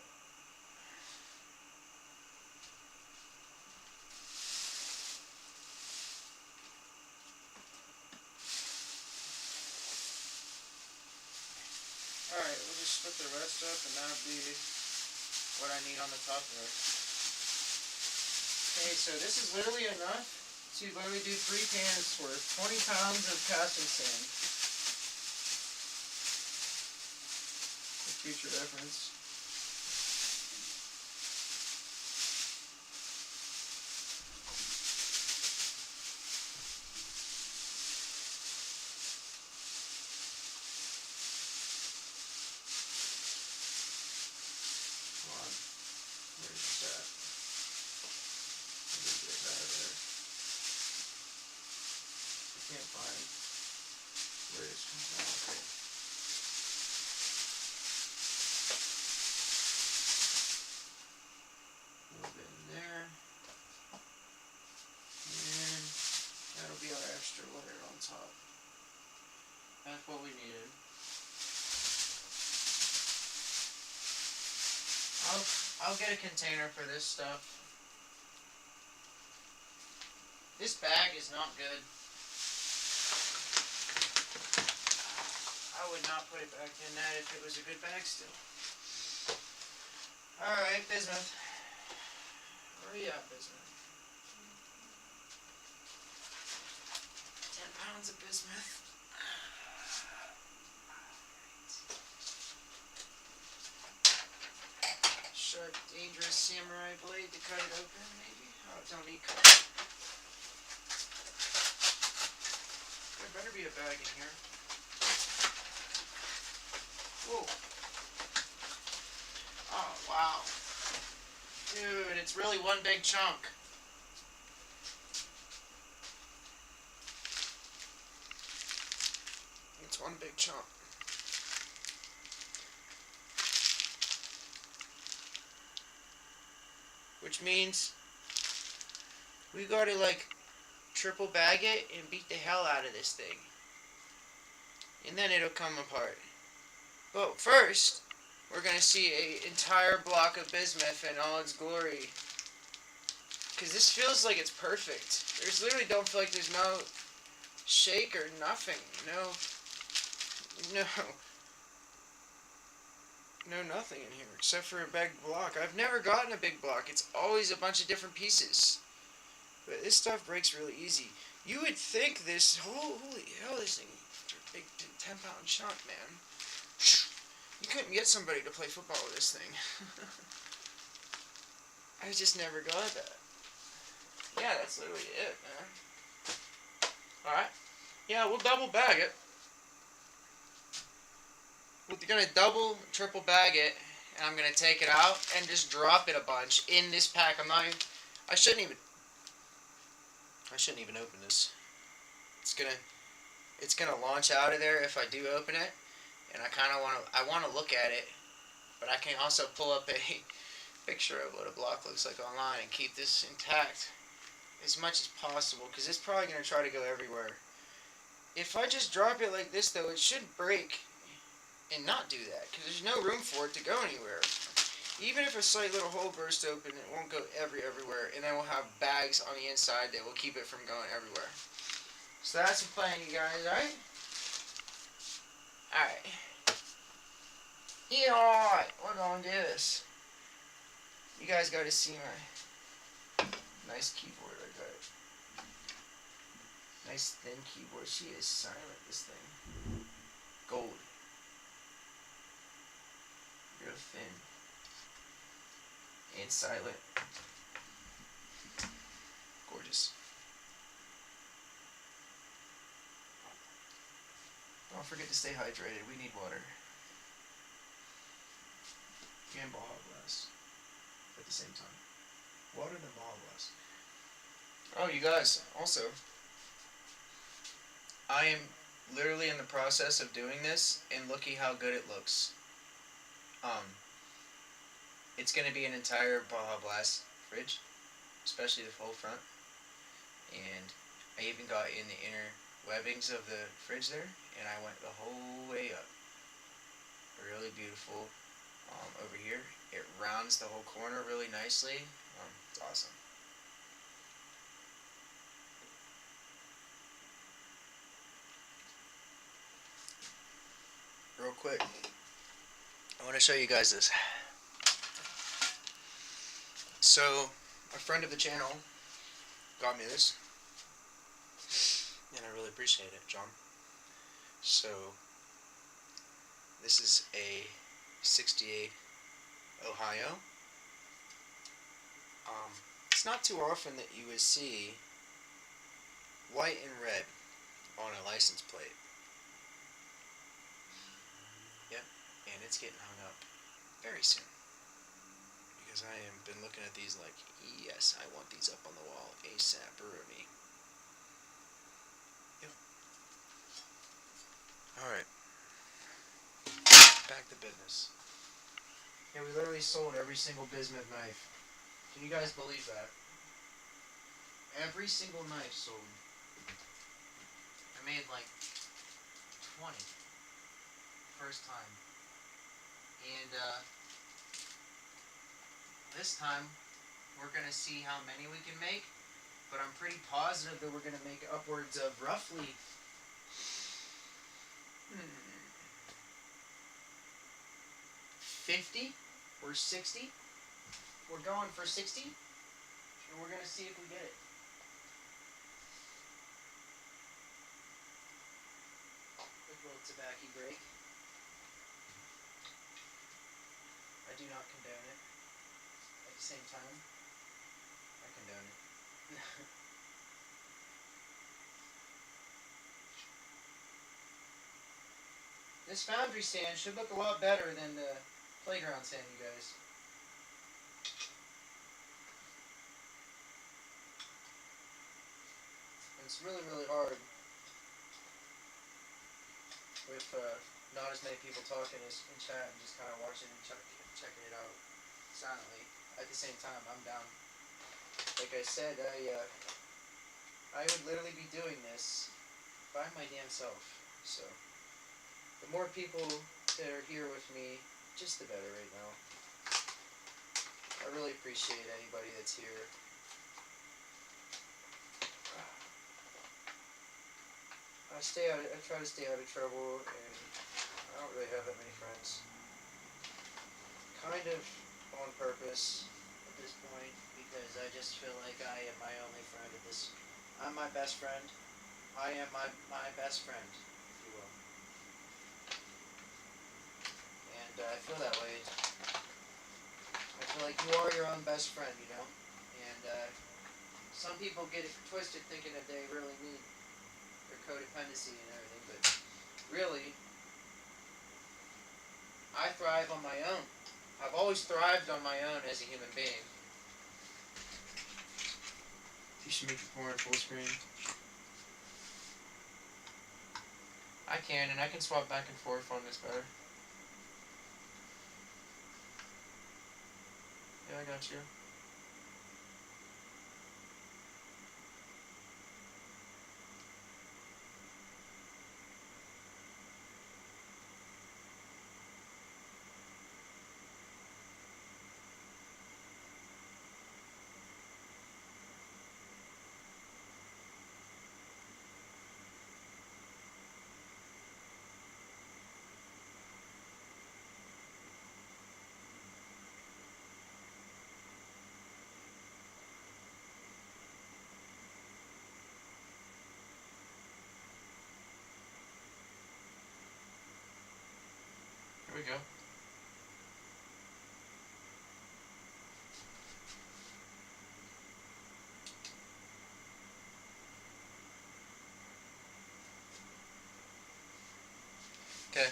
Speaker 1: Alright, we'll just split the rest up, and that'll be what I need on the top of it. Okay, so this is literally enough to literally do 3 cans worth, 20 pounds of casting sand. For future reference. Can't find where this comes out. Okay. A little bit in there. And that'll be our extra layer on top. That's what we needed. I'll get a container for this stuff. This bag is not good. I would not put it back in that if it was a good bag still.
Speaker 3: Alright, Bizmuth. Where are you at, Bizmuth? 10 pounds of bismuth. Sharp, dangerous samurai blade to cut it open, maybe? Oh, it don't need cut. There better be a bag in here. Whoa. Oh, wow. Dude, it's really one big chunk. It's one big chunk. Which means we gotta like triple bag it and beat the hell out of this thing. And then it'll come apart. But first, we're gonna see an entire block of bismuth in all its glory. Because this feels like it's perfect. There's literally don't feel like there's no shake or nothing. No nothing in here except for a big block. I've never gotten a big block. It's always a bunch of different pieces. But this stuff breaks really easy. You would think this, holy hell, this thing is a big 10-pound chunk, man. You couldn't get somebody to play football with this thing. I just never got that. Yeah, that's literally it, man. Alright. Yeah, we'll double bag it. We're gonna double, triple bag it, and I'm gonna take it out and just drop it a bunch in this pack. I shouldn't even open this. It's gonna launch out of there if I do open it, and I wanna look at it, but I can also pull up a picture of what a block looks like online and keep this intact as much as possible, because it's probably gonna try to go everywhere. If I just drop it like this, though, it should break and not do that, because there's no room for it to go anywhere. Even if a slight little hole bursts open, it won't go everywhere, and then we'll have bags on the inside that will keep it from going everywhere. So that's the plan, you guys, alright? Alright. Yeah, we're gonna do this. You guys gotta see my nice keyboard I got. Nice thin keyboard. She is silent, this thing. Gold. Real thin. And silent. Gorgeous. Don't forget to stay hydrated. We need water. And Baja at the same time. Water than Baja. Oh, you guys, also, I am literally in the process of doing this, and looky how good it looks. It's going to be an entire Baja Blast fridge, especially the full front, and I even got in the inner webbings of the fridge there, and I went the whole way up. Really beautiful. Over here, it rounds the whole corner really nicely. It's awesome. Real quick, I want to show you guys this. So, a friend of the channel got me this, and I really appreciate it, John. So, this is a 68 Ohio. It's not too often that you would see white and red on a license plate. Yep, and it's getting hung up very soon. Because I have been looking at these like, yes, I want these up on the wall ASAP, me. Yep. Alright. Back to business. Yeah, we literally sold every single bismuth knife. Can you guys believe that? Every single knife sold. I made like 20 first time. And this time we're gonna see how many we can make, but I'm pretty positive that we're gonna make upwards of roughly 50 or 60 We're going for 60, and we're going to see if we get it. A little tobacco break. I do not condone it. At the same time, I condone it. This foundry stand should look a lot better than the playground stand, you guys. It's really, really hard with not as many people talking as in chat and just kind of watching and checking it out silently. At the same time, I'm down. Like I said, I would literally be doing this by my damn self. So the more people that are here with me, just the better right now. I really appreciate anybody that's here. I try to stay out of trouble, and I don't really have that many friends. Kind of on purpose at this point, because I just feel like I am my only friend at this. I'm my best friend. I am my best friend, if you will. And I feel that way. I feel like you are your own best friend, you know? And some people get it twisted thinking that they really need their codependency and everything, but really, I thrive on my own. I've always thrived on my own as a human being. You should make the porn full screen. I can, and I can swap back and forth on this better. Yeah, I got you. Here we go. Okay.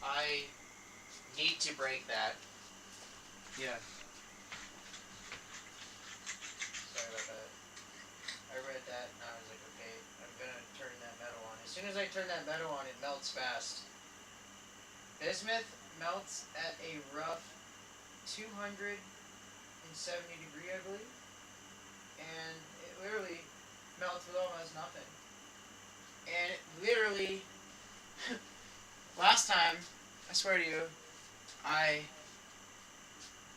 Speaker 3: I need to break that. Yeah. Sorry about that. I read that and I was like, okay, I'm gonna turn that metal on. As soon as I turn that metal on, it melts fast. Bismuth melts at a rough 270 degree, I believe. And it literally melts with almost nothing. And it literally, last time, I swear to you,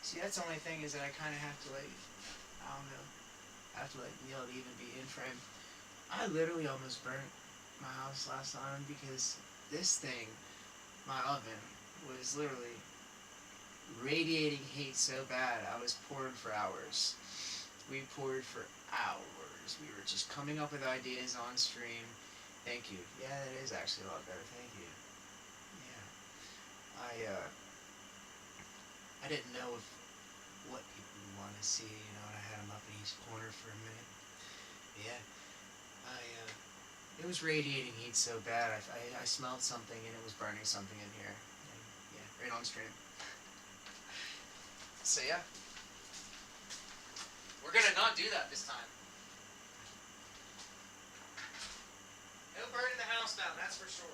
Speaker 3: see, that's the only thing is that I kind of have to, like, I don't know, I have to, like, be able to even be in frame. I literally almost burnt my house last time because this thing, my oven, was literally radiating heat so bad I was pouring for hours. We poured for hours. We were just coming up with ideas on stream. Thank you. Yeah, that is actually a lot better. Thank you. Yeah. I didn't know what people would want to see. You know, I had them up in each corner for a minute. Yeah. It was radiating heat so bad. I smelled something and it was burning something in here. And, yeah, right on stream. So yeah. We're gonna not do that this time. No burning the house down, that's for sure.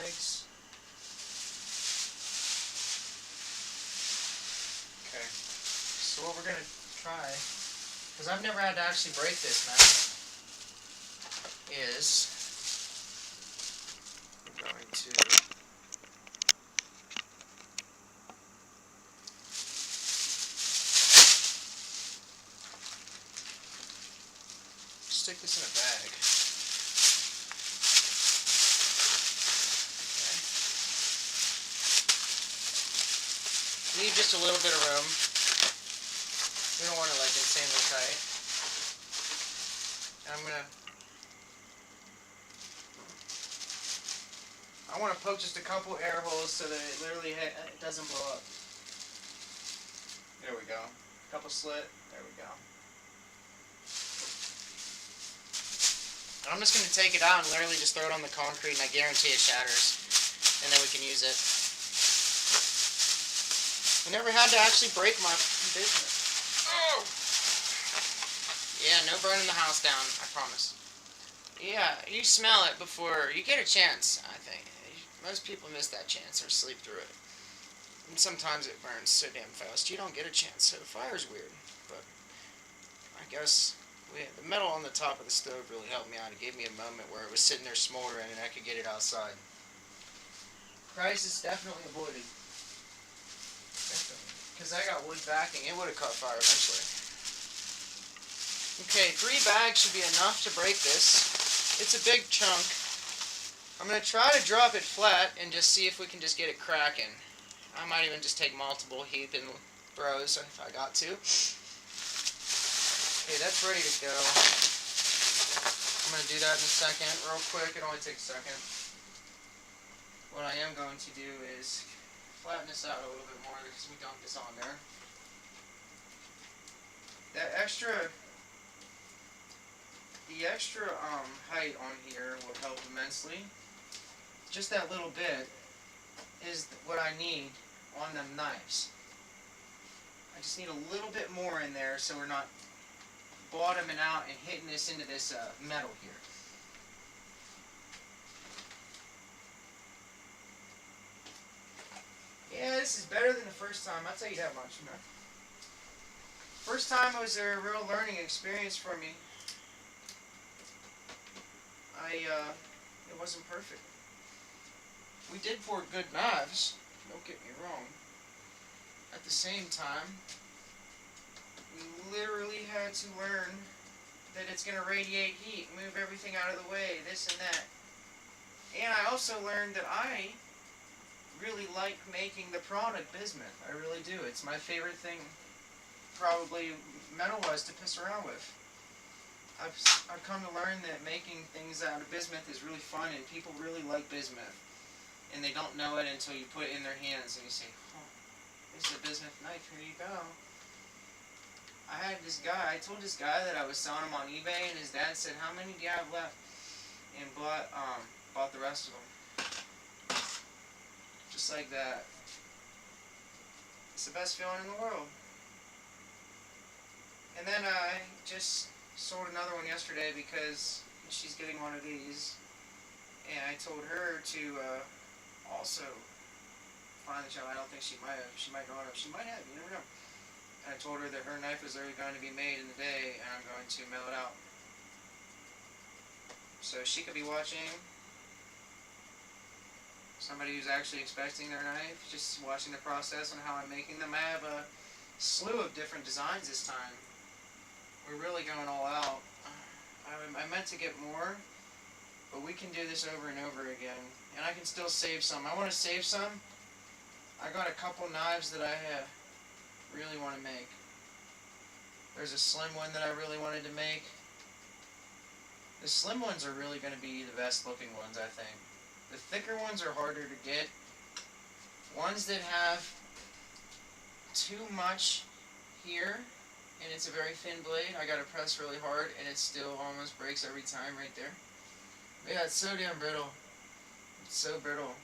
Speaker 3: Thanks.
Speaker 1: So what we're gonna try, because I've never had to actually break this now, is we're going to stick this in a bag. Okay. Leave just a little bit of room. We don't want it like insanely tight. And I want to poke just a couple air holes so that it literally it doesn't blow up. There we go. Couple slit. There we go. And I'm just going to take it out and literally just throw it on the concrete, and I guarantee it shatters. And then we can use it. I never had to actually break my business. Oh! Yeah, no burning the house down, I promise. Yeah, you smell it before you get a chance, I think. Most people miss that chance or sleep through it. And sometimes it burns so damn fast you don't get a chance, so the fire's weird. But I guess the metal on the top of the stove really helped me out. It gave me a moment where it was sitting there smoldering and I could get it outside. Crisis definitely avoided. Definitely. Because I got wood backing, it would have caught fire eventually. Okay, 3 bags should be enough to break this. It's a big chunk. I'm going to try to drop it flat and just see if we can just get it cracking. I might even just take multiple heaping throws if I got to. Okay, that's ready to go. I'm going to do that in a second, real quick. It only takes a second. What I am going to do is flatten this out a little bit more because we dumped this on there. The extra height on here will help immensely. Just that little bit is what I need on them knives. I just need a little bit more in there so we're not bottoming out and hitting this into this metal here. Yeah, this is better than the first time, I'll tell you that much. First time was a real learning experience for me. It wasn't perfect. We did pour good knives, don't get me wrong. At the same time, we literally had to learn that it's going to radiate heat, move everything out of the way, this and that. And I also learned that I really like making the product Bizmuth. I really do. It's my favorite thing, probably metal-wise, to piss around with. I've come to learn that making things out of Bizmuth is really fun, and people really like Bizmuth. And they don't know it until you put it in their hands and you say, oh, this is a Bizmuth knife, here you go. I told this guy that I was selling them on eBay, and his dad said, how many do you have left? And bought the rest of them. Just like that. It's the best feeling in the world. And then I just sold another one yesterday because she's getting one of these. And I told her to also find the job. I don't think she might have. She might not have. She might have. You never know. And I told her that her knife is already going to be made in the day, and I'm going to mail it out. So she could be watching. Somebody who's actually expecting their knife, just watching the process on how I'm making them. I have a slew of different designs this time. We're really going all out. I meant to get more, but we can do this over and over again. And I can still save some. I want to save some. I got a couple knives that I really want to make. There's a slim one that I really wanted to make. The slim ones are really going to be the best looking ones, I think. The thicker ones are harder to get. Ones that have too much here, and it's a very thin blade, I gotta press really hard, and it still almost breaks every time right there. But yeah, it's so damn brittle. It's so brittle.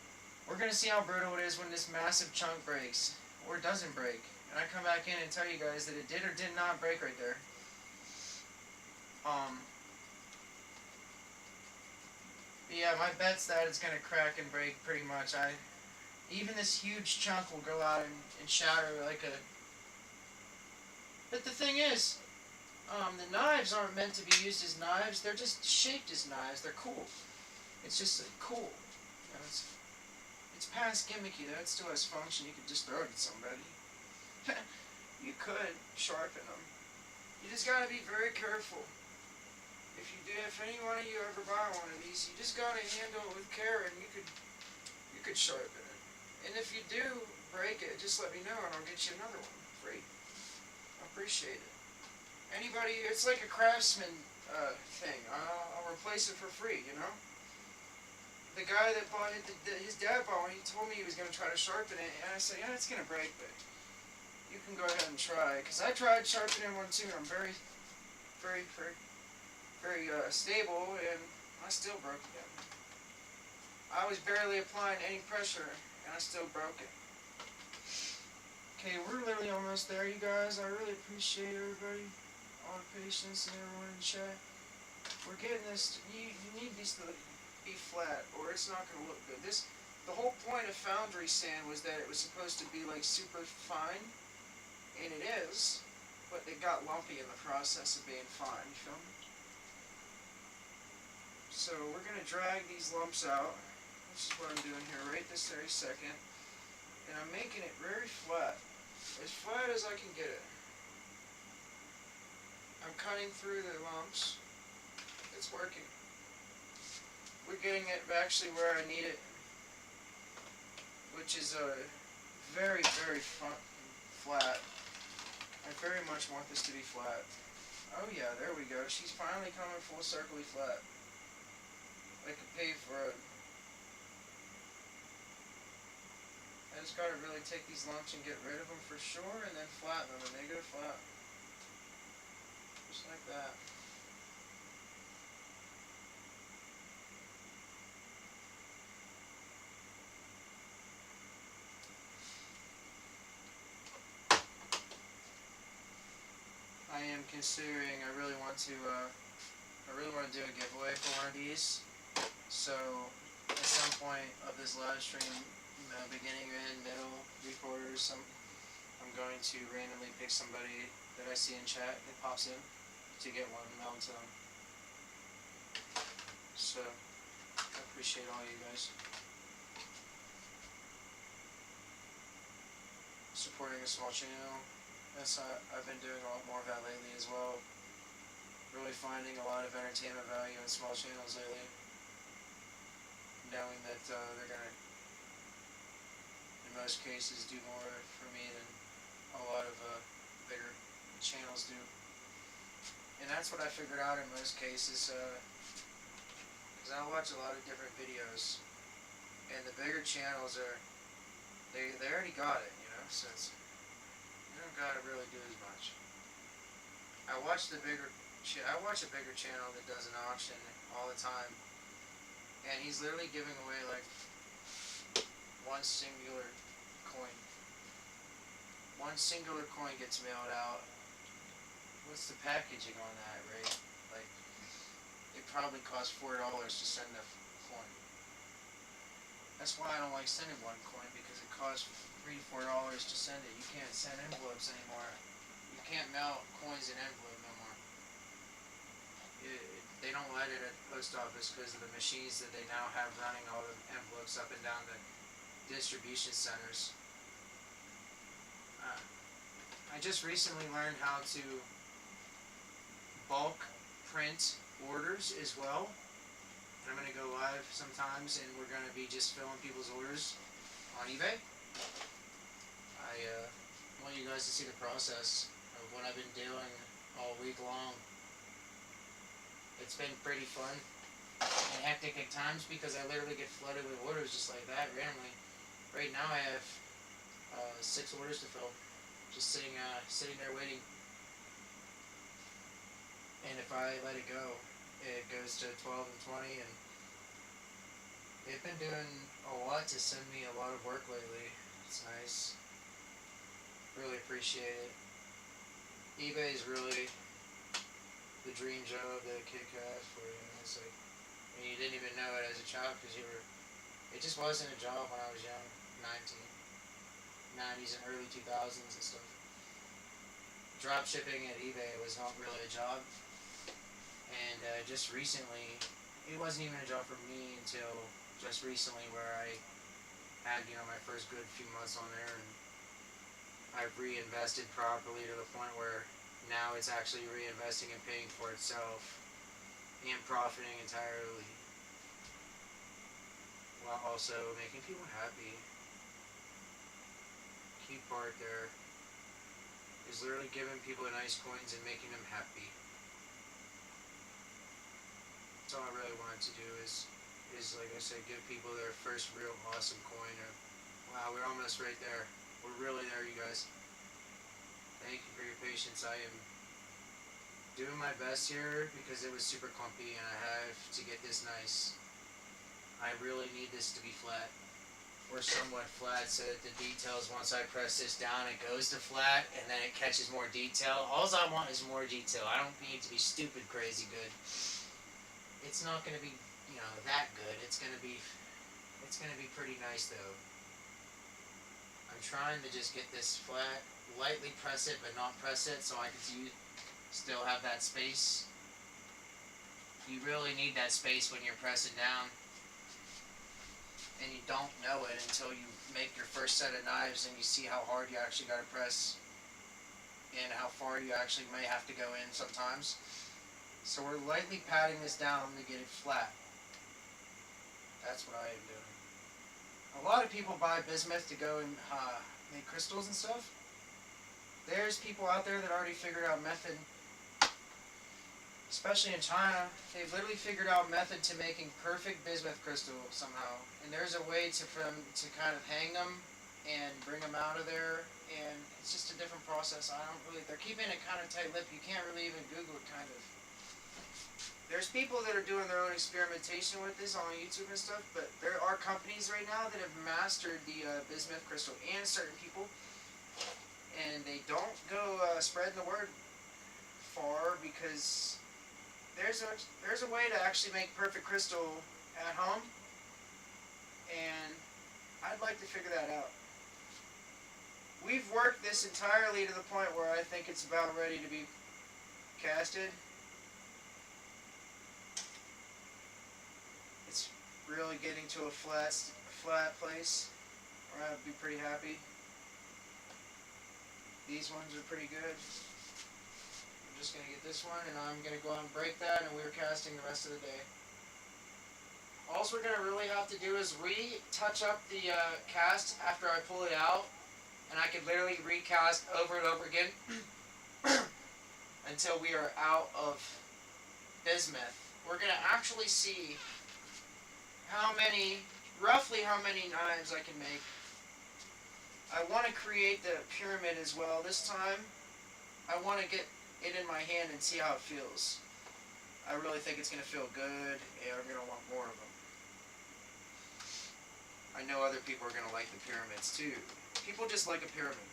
Speaker 1: We're gonna see how brittle it is when this massive chunk breaks, or it doesn't break. And I come back in and tell you guys that it did or did not break right there. Yeah, my bet's that it's gonna crack and break pretty much. Even this huge chunk will go out and shatter like
Speaker 3: But the thing is, the knives aren't meant to be used as knives. They're just shaped as knives. They're cool. It's just cool. You know, it's past gimmicky. That still has function. You could just throw it at somebody. You could sharpen them. You just gotta be very careful. If any one of you ever buy one of these, you just gotta handle it with care, and you could sharpen it. And if you do break it, just let me know, and I'll get you another one free. I appreciate it. Anybody, it's like a craftsman thing. I'll replace it for free. You know. The guy that bought it, his dad bought one. He told me he was gonna try to sharpen it, and I said, yeah, it's gonna break, but you can go ahead and try. Cause I tried sharpening one too, and I'm very, very, very, very stable, and I still broke it. I was barely applying any pressure, and I still broke it. Okay, we're literally almost there, you guys. I really appreciate everybody, all the patience and everyone in chat. We're getting this. You need these to be flat, or it's not going to look good. The whole point of foundry sand was that it was supposed to be like super fine, and it is, but it got lumpy in the process of being fine. You feel me? So we're going to drag these lumps out. This is what I'm doing here right this very second. And I'm making it very flat as I can get it. I'm cutting through the lumps. It's working. We're getting it actually where I need it, which is very, very flat. I very much want this to be flat. Oh yeah, there we go. She's finally coming full circly flat. I could pay for it. I just gotta really take these lumps and get rid of them for sure, and then flatten them, and they go flat. Just like that. I am considering, I really want to do a giveaway for one of these. So, at some point of this live stream, beginning, end, middle, 3/4, I'm going to randomly pick somebody that I see in chat that pops in to get one mailed to them. So, I appreciate all you guys supporting a small channel. I've been doing a lot more of that lately as well. Really finding a lot of entertainment value in small channels lately. Knowing that they're gonna, in most cases, do more for me than a lot of bigger channels do. And that's what I figured out in most cases, because I watch a lot of different videos, and the bigger channels they already got it, you know, so you don't gotta really do as much. I watch a bigger channel that does an auction all the time, and he's literally giving away like one singular coin. One singular coin gets mailed out. What's the packaging on that, right? Like, it probably costs $4 to send a coin. That's why I don't like sending one coin, because it costs $3 to $4 to send it. You can't send envelopes anymore. You can't mail coins in envelope no more. They don't let it at the post office because of the machines that they now have running all the envelopes up and down the distribution centers. I just recently learned how to bulk print orders as well. And I'm going to go live sometimes, and we're going to be just filling people's orders on eBay. I want you guys to see the process of what I've been doing all week long. It's been pretty fun and hectic at times because I literally get flooded with orders just like that randomly. Right now I have 6 orders to fill, just sitting there waiting. And if I let it go, it goes to 12 and 20, and they've been doing a lot to send me a lot of work lately. It's nice. Really appreciate it. eBay is really the dream job that a kid could ask for, you know. It's like, I mean, you didn't even know it as a child because it just wasn't a job when I was young, 90s and early 2000s and stuff.
Speaker 1: drop shipping at eBay was not really a job. And just recently, it wasn't even a job for me until just recently, where I had, my first good few months on there, and I've reinvested properly to the point where now it's actually reinvesting and paying for itself and profiting entirely, while also making people happy. Key part there is literally giving people nice coins and making them happy. That's all I really wanted to do is like I said, give people their first real awesome coin. Wow, we're almost right there. We're really there, you guys. Thank you for your patience. I am doing my best here because it was super clumpy and I have to get this nice. I really need this to be flat, or somewhat flat, so that the details, once I press this down, it goes to flat and then it catches more detail. All I want is more detail. I don't need to be stupid crazy good. It's not going to be, that good. It's going to be pretty nice though. I'm trying to just get this flat, lightly press it but not press it, so I can still have that space. You really need that space when you're pressing down, and you don't know it until you make your first set of knives and you see how hard you actually got to press and how far you actually may have to go in sometimes. So we're lightly patting this down to get it flat. That's what I am doing. A lot of people buy bismuth to go and make crystals and stuff. There's people out there that already figured out method, especially in China. They've literally figured out method to making perfect bismuth crystal somehow. And there's a way to kind of hang them and bring them out of there. And it's just a different process. They're keeping it kind of tight-lipped. You can't really even Google it, kind of. There's people that are doing their own experimentation with this on YouTube and stuff, but there are companies right now that have mastered the bismuth crystal, and certain people, and they don't go spreading the word far, because there's a way to actually make perfect crystal at home, and I'd like to figure that out. We've worked this entirely to the point where I think it's about ready to be casted. It's really getting to a flat place where I'd be pretty happy. These ones are pretty good. I'm just going to get this one, and I'm going to go out and break that, and we're casting the rest of the day. All we're going to really have to do is retouch up the cast after I pull it out, and I could literally recast over and over again until we are out of bismuth. We're going to actually see roughly how many knives I can make. I want to create the pyramid as well this time. I want to get it in my hand and see how it feels. I really think it's going to feel good, and I'm going to want more of them. I know other people are going to like the pyramids too. People just like a pyramid.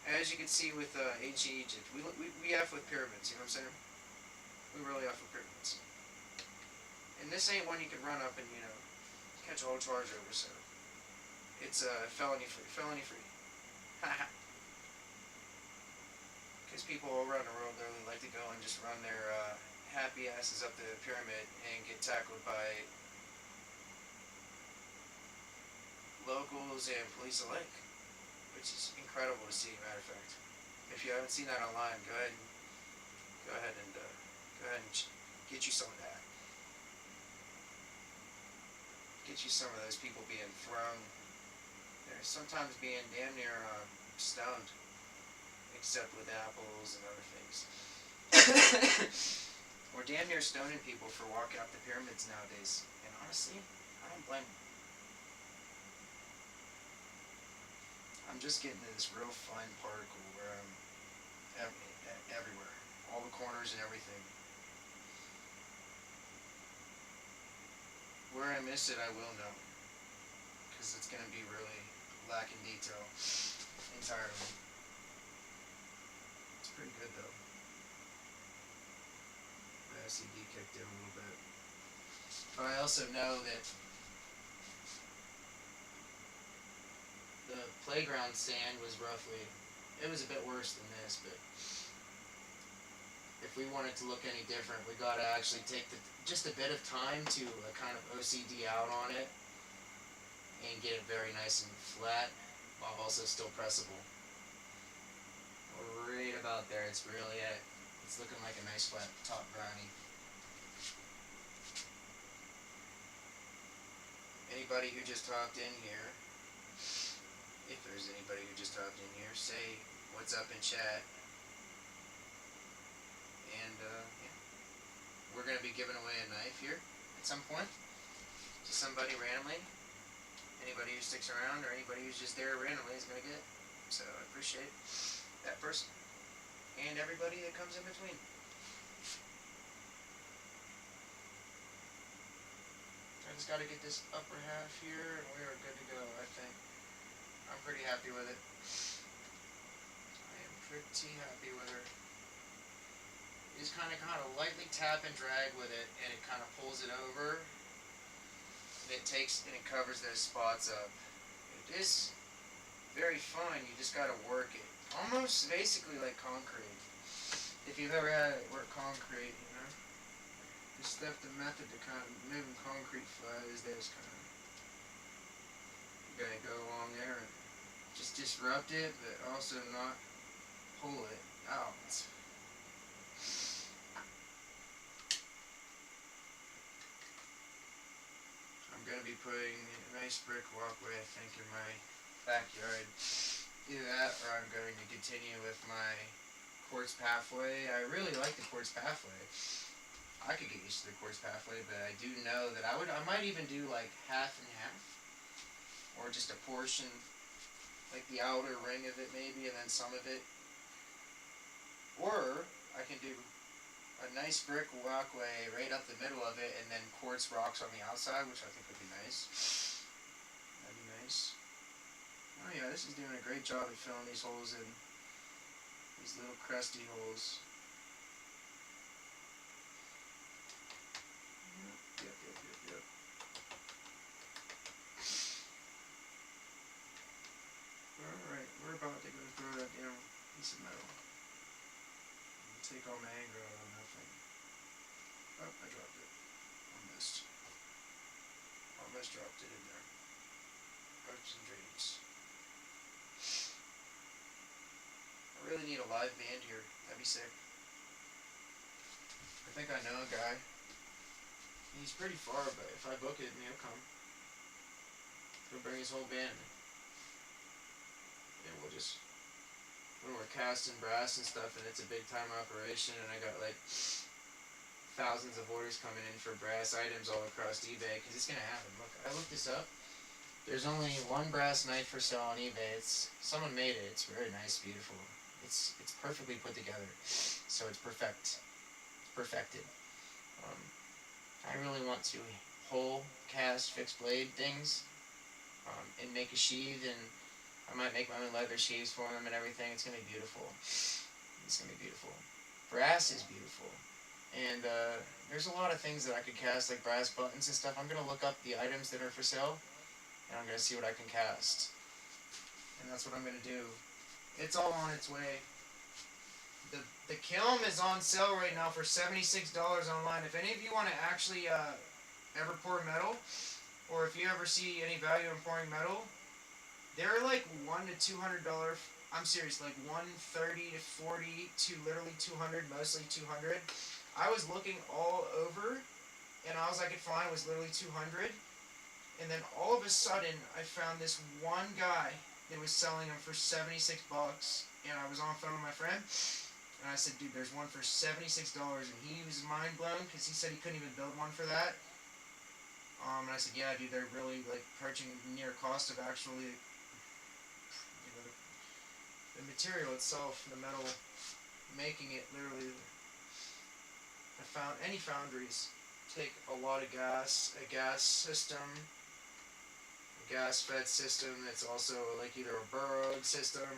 Speaker 1: As you can see with ancient Egypt, we F with pyramids, you know what I'm saying? We really F with pyramids. And this ain't one you can run up and, catch a whole charge over, so it's felony free. Because people all around the world really like to go and just run their happy asses up the pyramid and get tackled by locals and police alike, which is incredible to see. Matter of fact, if you haven't seen that online, go ahead and get you some of that. Get you some of those people being thrown. They're sometimes being damn near stoned, except with apples and other things. We're damn near stoning people for walking up the pyramids nowadays, and honestly, I don't blame them. I'm just getting to this real fine particle where I'm everywhere, all the corners and everything. Where I miss it, I will know, because it's going to be really lacking detail entirely. It's pretty good though. My OCD kicked in a little bit. But I also know that the playground sand was roughly it was a bit worse than this, but if we want it to look any different, we gotta actually take just a bit of time to kind of OCD out on it and get it very nice and flat while also still pressable. Right about there, it's really it. It's looking like a nice flat top brownie. Anybody who just hopped in here, if there's anybody who just hopped in here, say what's up in chat. And yeah, we're going to be giving away a knife here at some point to somebody randomly. Anybody who sticks around or anybody who's just there randomly is going to get it. So I appreciate that person and everybody that comes in between. I just got to get this upper half here and we are good to go, I think. I'm pretty happy with it. I am pretty happy with her. You just kind of lightly tap and drag with it and it kind of pulls it over. And it takes and it covers those spots up. It is very fun, you just gotta work it. Almost basically like concrete. If you've ever had it work concrete, you know. Just the method to kind of moving concrete flat is this kind of. You gotta go along there and just disrupt it, but also not pull it out. I'm going to be putting a nice brick walkway, I think, in my backyard. Either that or I'm going to continue with my quartz pathway. I really like the quartz pathway. I could get used to the quartz pathway, but I do know that I might even do like half and half. Or just a portion, like the outer ring of it maybe, and then some of it. Or I can do a nice brick walkway right up the middle of it and then quartz rocks on the outside, which I think would be nice. That'd be nice. Oh yeah, this is doing a great job of filling these holes in. These little crusty holes. Yep. Alright, we're about to go throw that damn piece of metal. Take all my anger out on that thing. Oh, I dropped it. Almost dropped it in there. Hopes and dreams. I really need a live band here. That'd be sick. I think I know a guy. He's pretty far, but if I book it, he'll come. He'll bring his whole band. And we'll just... when we're casting brass and stuff and it's a big time operation and I got like thousands of orders coming in for brass items all across eBay, because it's going to happen. Look, I looked this up. There's only one brass knife for sale on eBay. Someone made it. It's very nice, beautiful. It's perfectly put together. So it's perfected. I really want to hole cast fixed blade things and make a sheath, and I might make my own leather sheaths for them and everything. It's going to be beautiful. It's going to be beautiful. Brass is beautiful. And there's a lot of things that I could cast, like brass buttons and stuff. I'm going to look up the items that are for sale, and I'm going to see what I can cast. And that's what I'm going to do. It's all on its way. The kiln is on sale right now for $76 online. If any of you want to actually ever pour metal, or if you ever see any value in pouring metal, they're like $100 to $200. I'm serious, like $130 to $40 to literally $200, mostly $200. I was looking all over, and all I could find was literally $200. And then all of a sudden, I found this one guy that was selling them for $76. And I was on the phone with my friend, and I said, dude, there's one for $76. And he was mind blown because he said he couldn't even build one for that. And I said, yeah, dude, they're really like approaching near cost of actually, you know, the material itself, the metal, making it literally. I found any foundries take a lot of gas, a gas system, a gas fed system that's also like either a burrowed system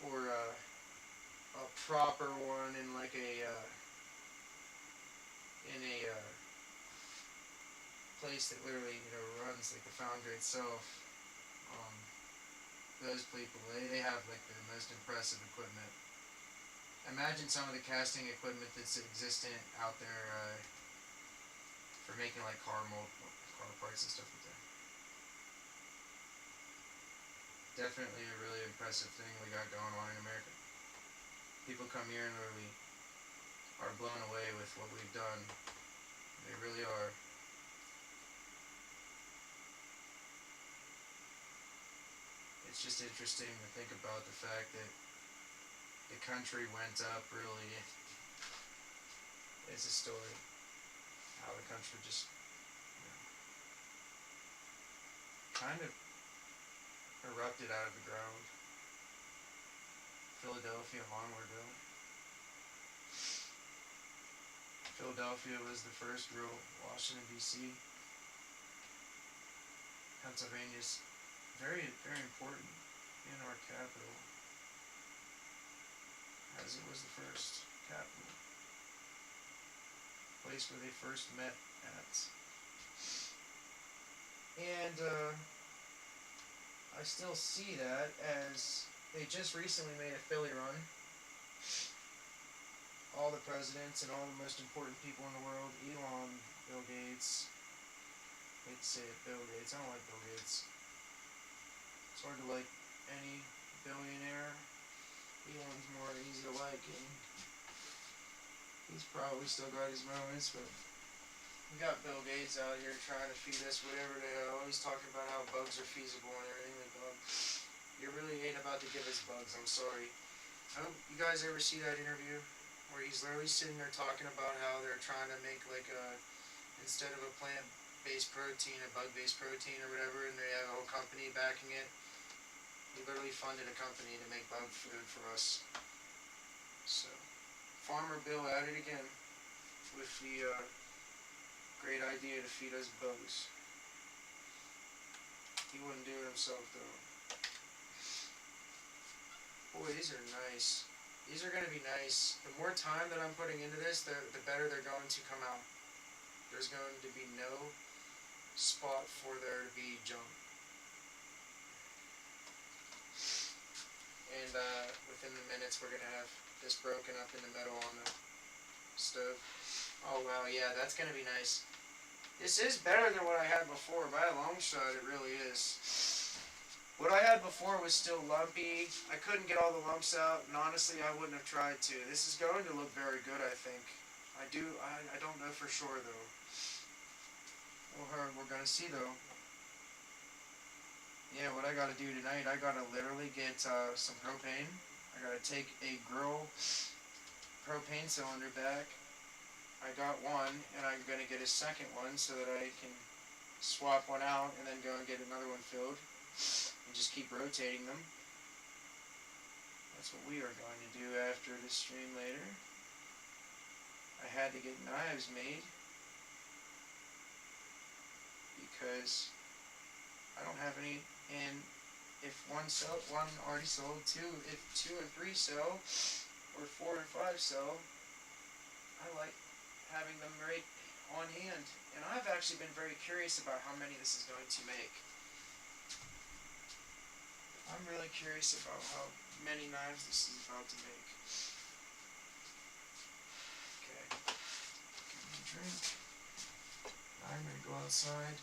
Speaker 1: or a proper one in like a place that literally, you know, runs like the foundry itself.
Speaker 3: those people, they have like the most impressive equipment. Imagine some of the casting equipment that's existent out there for making like car parts and stuff like that. Definitely a really impressive thing we got going on in America. People come here and literally are blown away with what we've done. They really are. It's just interesting to think about the fact that the country went up really. It's a story. How the country just, you know, kind of erupted out of the ground. Philadelphia and Longwoodville. Philadelphia was the first real Washington, D.C. Pennsylvania's very, very important in our capital, as it was the first capital. Place where they first met at. And I still see that as they just recently made a Philly run. All the presidents and all the most important people in the world, Elon, Bill Gates. I hate to say it, Bill Gates. I don't like Bill Gates. It's hard to like any billionaire. Elon's more easy to like, and he's probably still got his moments, but we got Bill Gates out here trying to feed us whatever the hell. He's talking about how bugs are feasible and everything. Like, dog, you really ain't about to give us bugs. I'm sorry. I hope you guys ever see that interview where he's literally sitting there talking about how they're trying to make like a, instead of a plant-based protein, a bug-based protein or whatever, and they have a whole company backing it. He literally funded a company to make bug food for us. So, Farmer Bill at it again with the great idea to feed us bugs. He wouldn't do it himself though. Boy, these are nice. These are going to be nice. The more time that I'm putting into this, the better they're going to come out. There's going to be no spot for there to be junk. And within the minutes, we're going to have this broken up into metal on the stove. Oh wow, yeah, that's going to be nice. This is better than what I had before. By a long shot, it really is. What I had before was still lumpy. I couldn't get all the lumps out, and honestly, I wouldn't have tried to. This is going to look very good, I think. I don't know for sure, though. We're going to see, though. Yeah, what I gotta do tonight, I gotta literally get some propane. I gotta take a grill propane cylinder back. I got one, and I'm gonna get a second one so that I can swap one out and then go and get another one filled. And just keep rotating them. That's what we are going to do after this stream later. I had to get knives made because I don't have any, and if one already sold, if 2 and 3 sell, or 4 and 5 sell, I like having them right on hand. And I've actually been very curious about how many this is going to make. I'm really curious about how many knives this is about to make. Okay, give me a drink. I'm gonna go outside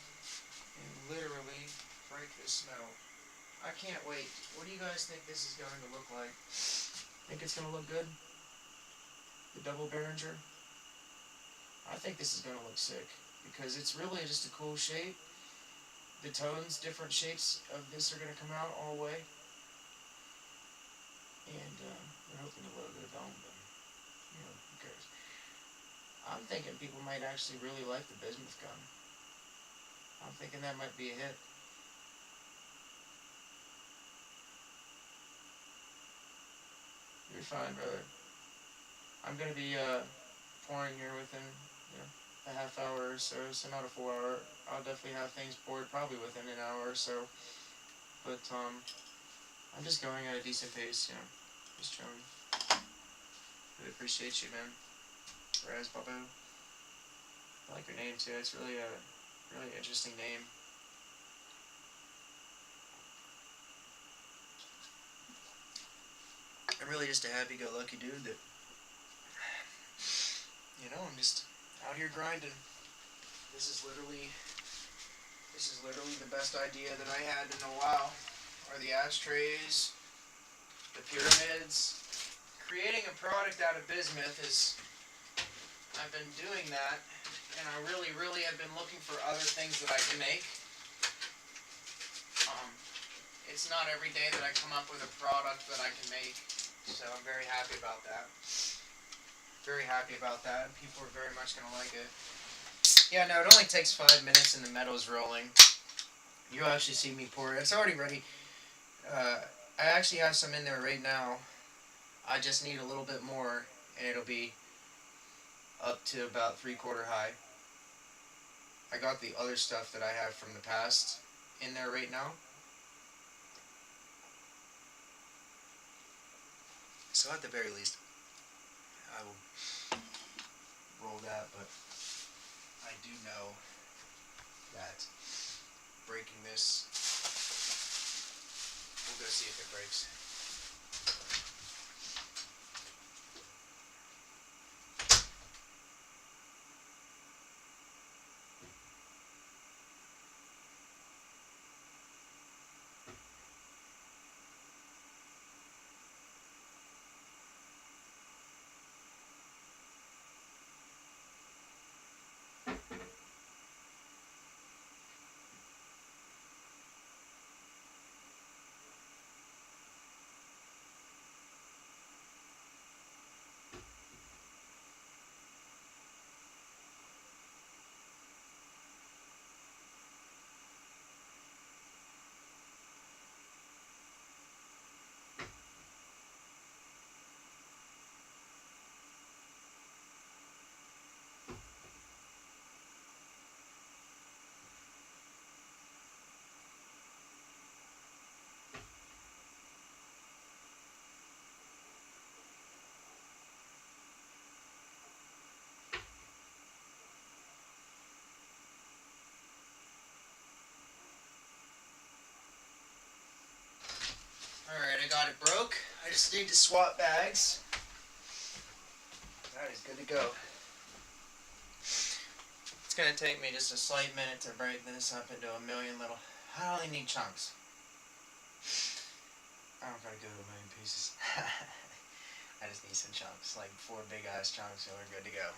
Speaker 3: and literally break this metal. I can't wait. What do you guys think this is going to look like? Think it's going to look good? The double Behringer? I think this is going to look sick because it's really just a cool shape. The tones, different shapes of this are going to come out all the way. And we're hoping the logo don't, but you know, who cares? I'm thinking people might actually really like the Bizmuth gun. I'm thinking that might be a hit. You're fine, brother. I'm gonna be pouring here within, you know, a half hour or so not a full hour. I'll definitely have things poured probably within an hour or so. But I'm just going at a decent pace, you know, just chilling. Really appreciate you, man. Raz Babu. I like your name too. It's really a really interesting name.
Speaker 1: I'm really just a happy-go-lucky dude that, I'm just out here grinding. This is literally the best idea that I had in a while. Are the ashtrays, the pyramids. Creating a product out of bismuth is, I've been doing that, and I really, really have been looking for other things that I can make. It's not every day that I come up with a product that I can make, so I'm very happy about that. Very happy about that. People are very much going to like it. Yeah, no, it only takes 5 minutes and the metal's rolling. You'll actually see me pour it. It's already ready. I actually have some in there right now. I just need a little bit more, and it'll be up to about 3/4 high. I got the other stuff that I have from the past in there right now. So at the very least, I will roll that, but I do know that breaking this, we'll go see if it breaks. Alright, I got it broke. I just need to swap bags. That is good to go. It's going to take me just a slight minute to break this up into a million little... I only need chunks. I don't gotta go to a million pieces. I just need some chunks, like 4 big ass chunks, and we're good to go.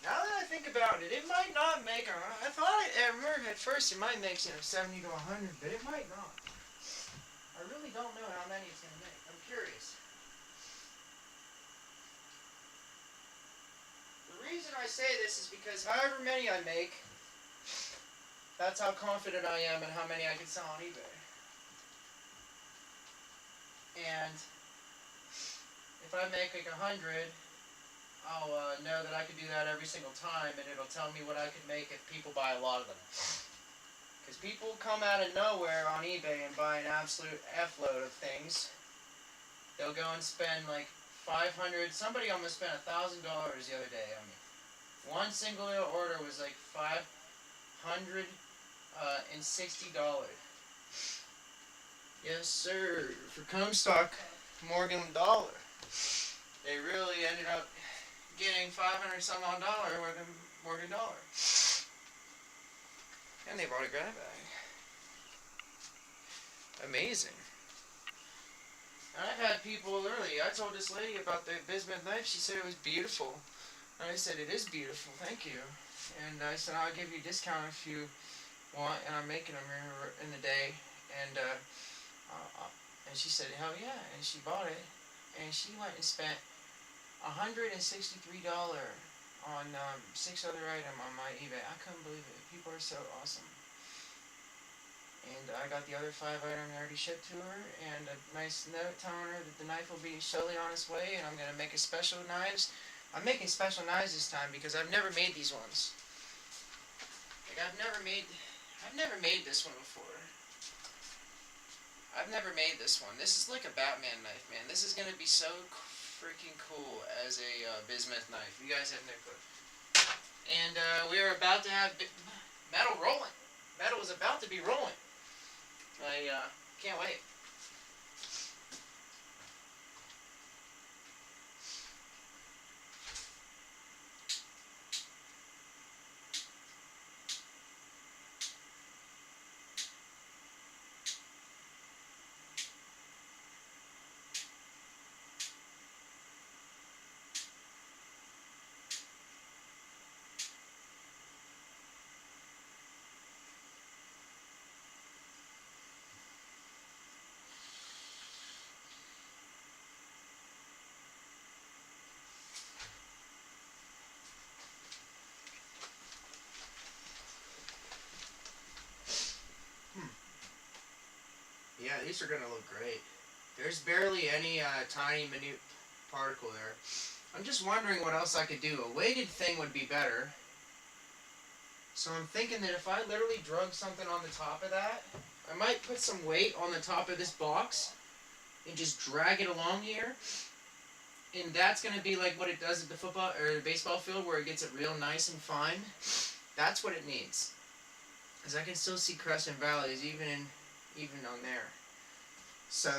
Speaker 1: Now that I think about it, it might not make I thought I remember at first it might make 70 to 100, but it might not. I really don't know how many it's gonna make. I'm curious. The reason I say this is because however many I make, that's how confident I am in how many I can sell on eBay. And if I make like 100, I'll know that I could do that every single time, and it'll tell me what I could make if people buy a lot of them. Because people come out of nowhere on eBay and buy an absolute F-load of things. They'll go and spend like 500, somebody almost spent $1,000 the other day on me. One single order was like $560. Yes, sir. For Comstock Morgan Dollar, they really ended up getting 500 some odd dollar worth of Morgan Dollar, and they bought a grab bag. Amazing. And I've had people early. I told this lady about the bismuth knife. She said it was beautiful. And I said it is beautiful. Thank you. And I said I'll give you a discount if you want, and I'm making them in the day. And she said, hell yeah, and she bought it, and she went and spent $163 on 6 other items on my eBay. I couldn't believe it. People are so awesome. And I got the other 5 items already shipped to her, and a nice note telling her that the knife will be slowly on its way, and I'm going to make a special knives. I'm making special knives this time because I've never made these ones. Like I've never made this one before. I've never made this one. This is like a Batman knife, man. This is gonna be so freaking cool as a bismuth knife. You guys have no clue. And we are about to have metal rolling. Metal is about to be rolling. I can't wait. yeah, these are gonna look great. There's barely any tiny minute particle there. I'm just wondering what else I could do. A weighted thing would be better. So I'm thinking that if I literally drug something on the top of that, I might put some weight on the top of this box and just drag it along here. And that's going to be like what it does at the football or the baseball field where it gets it real nice and fine. That's what it needs. Because I can still see crests and valleys even on there. So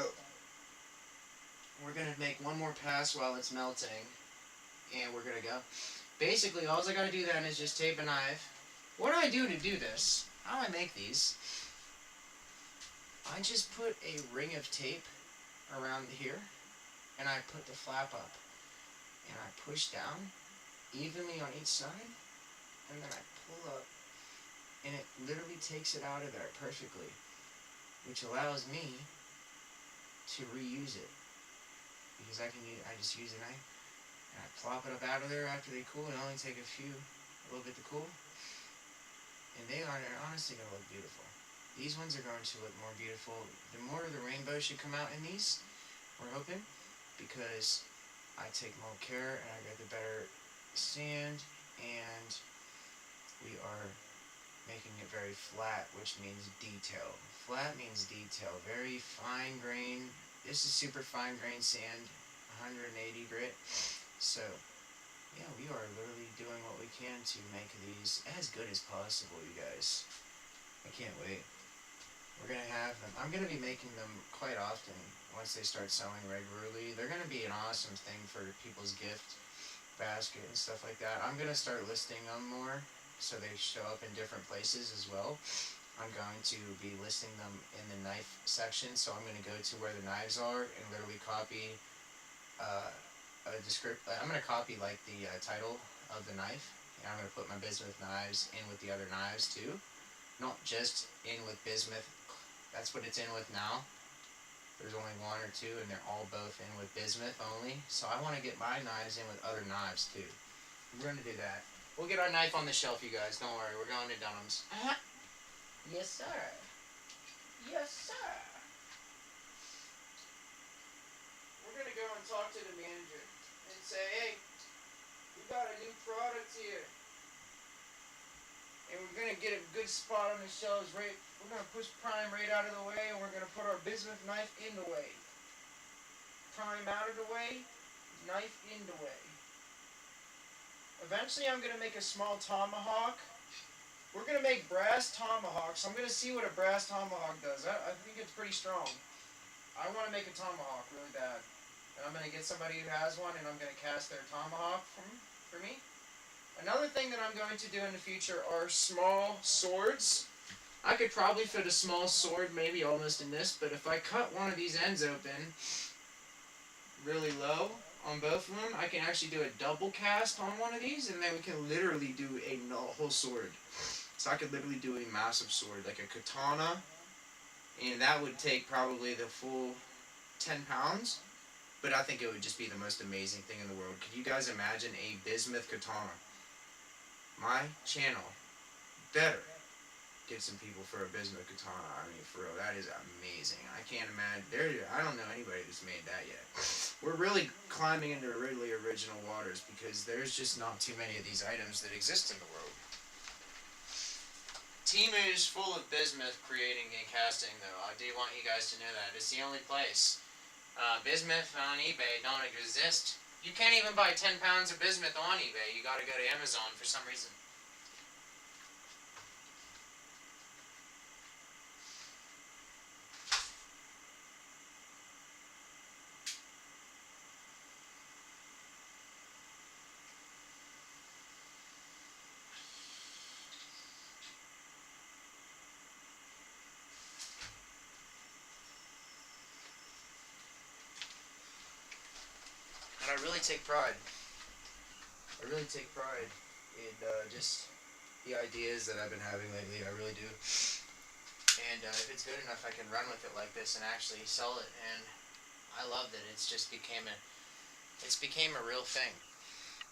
Speaker 1: we're going to make one more pass while it's melting. And we're going to go. Basically, all I got to do then is just tape a knife. What do I do to do this? How do I make these? I just put a ring of tape around here. And I put the flap up. And I push down evenly on each side. And then I pull up. And it literally takes it out of there perfectly. Which allows me to reuse it. Because I just use a knife. And I plop it up out of there after they cool. It only take a little bit to cool. And they're honestly going to look beautiful. These ones are going to look more beautiful. The more of the rainbow should come out in these, we're hoping, because I take more care and I get the better sand, and we are making it very flat, which means detail. Flat means detail. Very fine grain. This is super fine grain sand, 180 grit. So yeah, we are literally doing what we can to make these as good as possible, you guys. I can't wait. We're going to have them. I'm going to be making them quite often once they start selling regularly. They're going to be an awesome thing for people's gift basket and stuff like that. I'm going to start listing them more so they show up in different places as well. I'm going to be listing them in the knife section, so I'm going to go to where the knives are and literally copy I'm going to copy like the title of the knife, and I'm going to put my Bizmuth knives in with the other knives too. Not just in with Bizmuth, that's what it's in with now. There's only one or two, and they're all both in with Bizmuth only. So I want to get my knives in with other knives too. We're going to do that. We'll get our knife on the shelf, you guys. Don't worry, we're going to Dunham's. Yes, sir. Yes, sir. We're going to go and talk to the manager and say, hey, we got a new product here. And we're going to get a good spot on the shelves. We're going to push prime right out of the way, and we're going to put our Bizmuth knife in the way. Prime out of the way, knife in the way. Eventually I'm going to make a small tomahawk. We're going to make brass tomahawks. I'm going to see what a brass tomahawk does. I think it's pretty strong. I want to make a tomahawk really bad. And I'm going to get somebody who has one, and I'm going to cast their tomahawk for me. Another thing that I'm going to do in the future are small swords. I could probably fit a small sword maybe almost in this, but if I cut one of these ends open really low on both of them, I can actually do a double cast on one of these, and then we can literally do a whole sword. So I could literally do a massive sword, like a katana, and that would take probably the full 10 pounds, but I think it would just be the most amazing thing in the world. Could you guys imagine a Bizmuth katana? My channel better get some people for a Bizmuth katana. I mean, for real, that is amazing. I can't imagine. I don't know anybody that's made that yet. We're really climbing into really original waters because there's just not too many of these items that exist in the world. Temu is full of Bizmuth creating and casting, though. I do want you guys to know that. It's the only place. Bizmuth on eBay don't exist. You can't even buy 10 pounds of Bizmuth on eBay. You gotta go to Amazon for some reason. And I really take pride. I really take pride in just the ideas that I've been having lately. I really do. And if it's good enough, I can run with it like this and actually sell it. And I love that it's just became a real thing.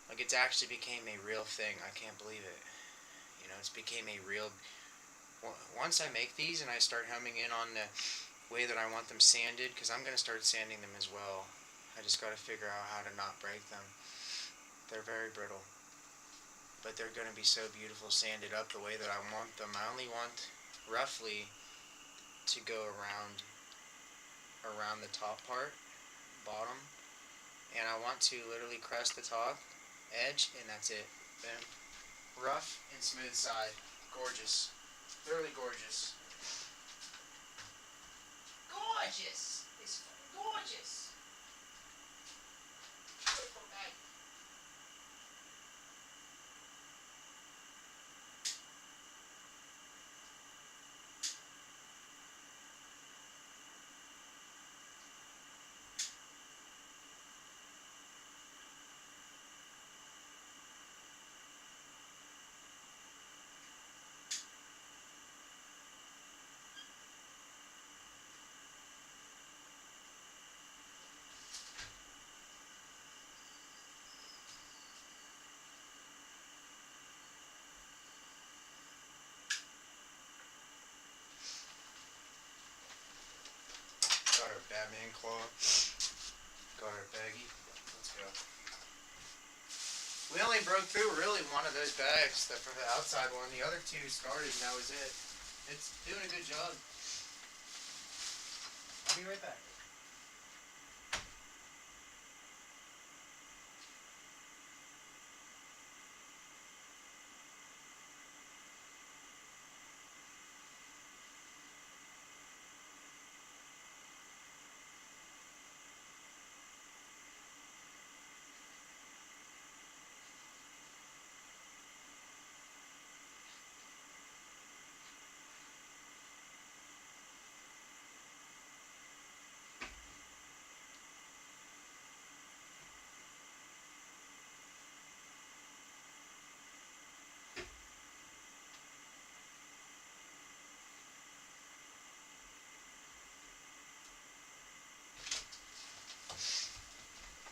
Speaker 1: Like it's actually became a real thing. I can't believe it. You know, it's became a real. Once I make these and I start homing in on way that I want them sanded, because I'm going to start sanding them as well. I just got to figure out how to not break them. They're very brittle, but they're going to be so beautiful sanded up the way that I want them. I only want roughly to go around the top part, bottom, and I want to literally crest the top edge, and that's it. Boom. Rough and smooth side. Gorgeous. Thoroughly gorgeous. Gorgeous! It's gorgeous! Beautiful bag. Got our Batman claw. Got our baggie. Let's go. We only broke through really one of those bags, the outside one. The other two started, and that was it. It's doing a good job. I'll be right back.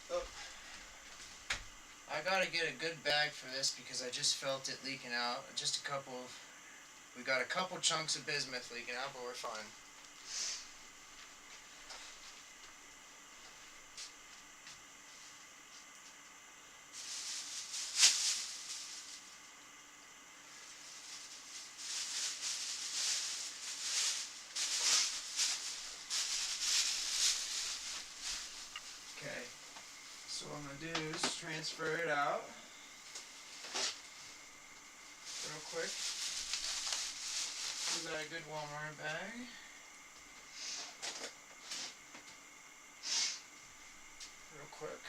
Speaker 1: Oh. I gotta get a good bag for this because I just felt it leaking out. We got a couple chunks of bismuth leaking out, but we're fine. Okay, so what I'm gonna do is transfer it out real quick. Is that a good Walmart bag? Real quick.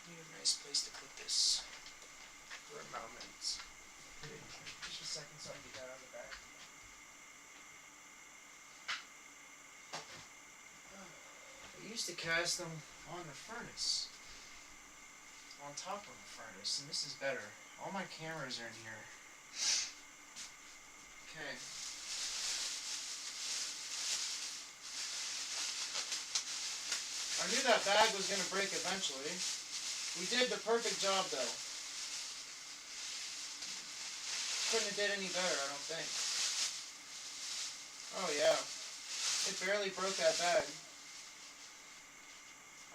Speaker 1: Need a nice place to put this for a moment. Just a second so I can get that out of the bag. I used to cast them on the furnace. On top of the furnace, and this is better. All my cameras are in here. Okay. I knew that bag was going to break eventually. We did the perfect job though. Couldn't have did any better, I don't think. Oh yeah. It barely broke that bag.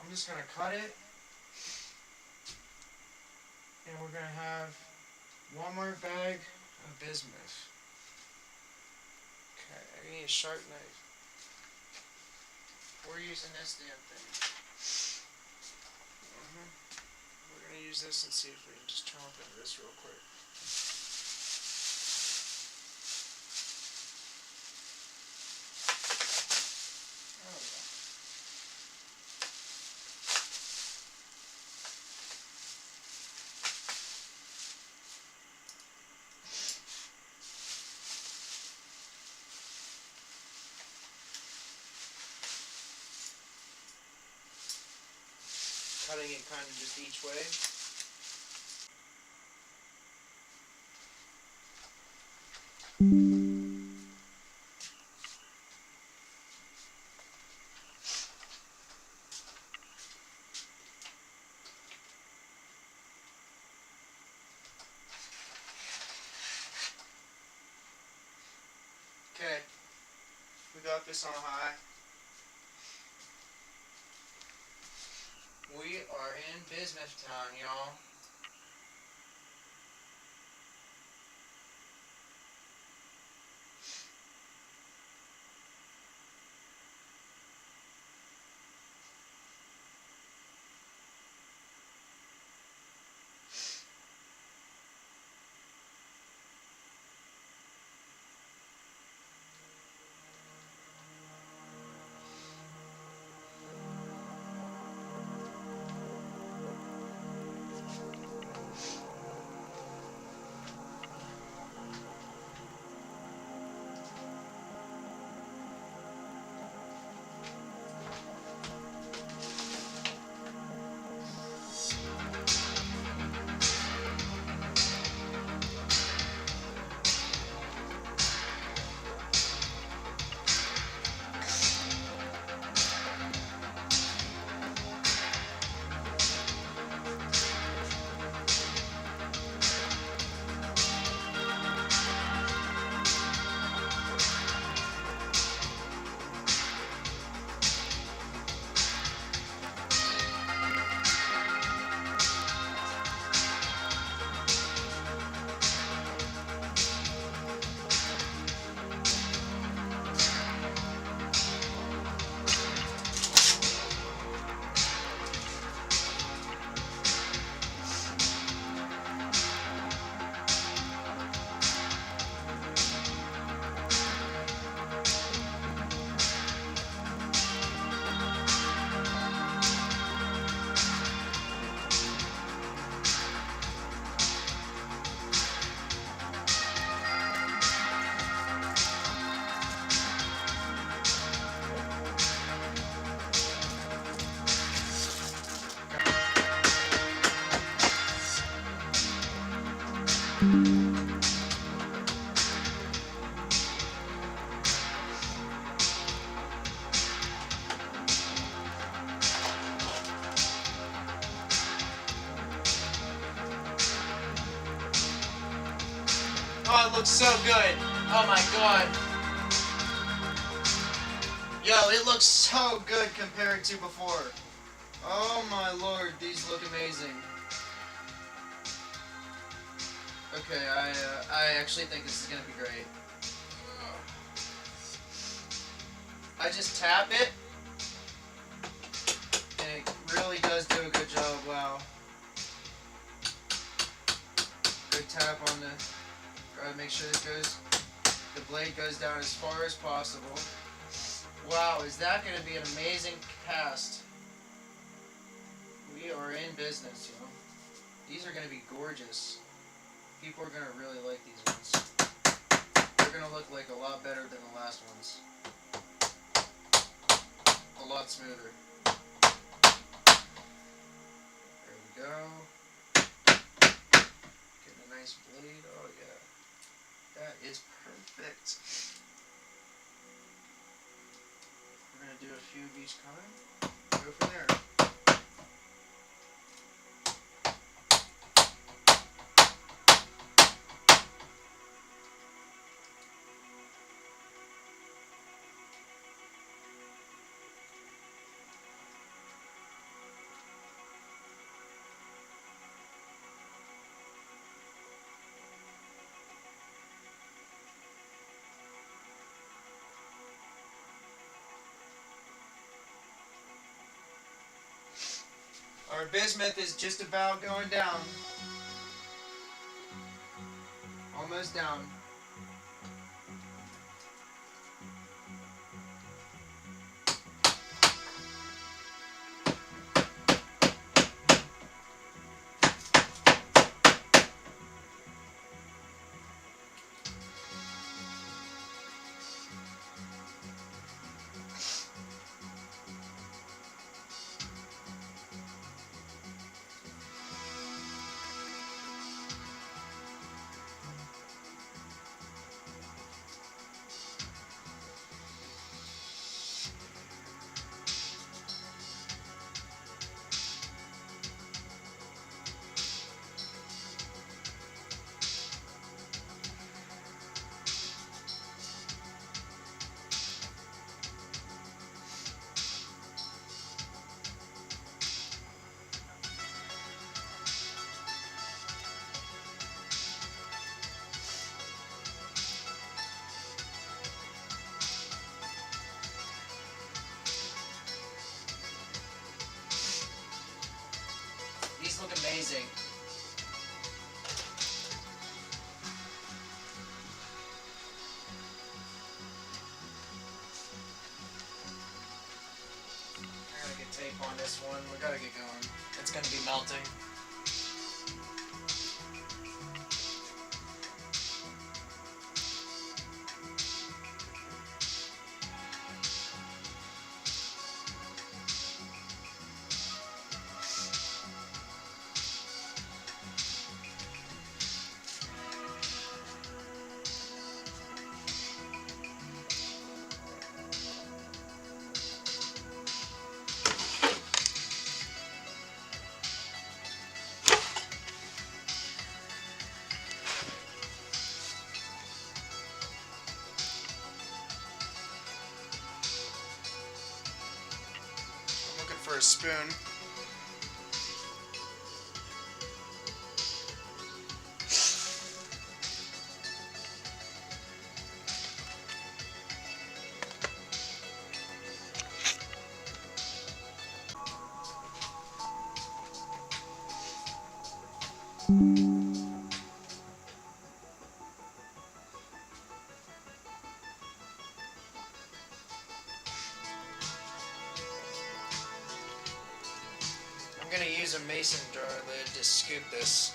Speaker 1: I'm just going to cut it. And we're going to have one more bag of bismuth. Okay, I need a sharp knife. We're using this damn thing. We're going to use this and see if we can just chomp into this real quick. Oh yeah. Cutting it kind of just each way. focus on high. We are in Bizmuth town, y'all. Oh, it looks so good. Oh my god. Yo, it looks so good compared to before. Oh my lord, these look amazing. Okay, I actually think this is gonna be great. I just tap it, and it really does do a good job. Wow. Good tap on the. Gotta make sure the blade goes down as far as possible. Wow, is that gonna be an amazing cast? We are in business, you know. These are gonna be gorgeous. People are gonna really like these ones. They're gonna look like a lot better than the last ones. A lot smoother. There we go. Getting a nice blade. Oh yeah. That is perfect. We're gonna do a few of each kind. Go from there. Our bismuth is just about going down. Almost down. amazing. I gotta get tape on this one. We gotta get going. It's gonna be melting. For a spoon. I'm going to use a mason jar lid to scoop this.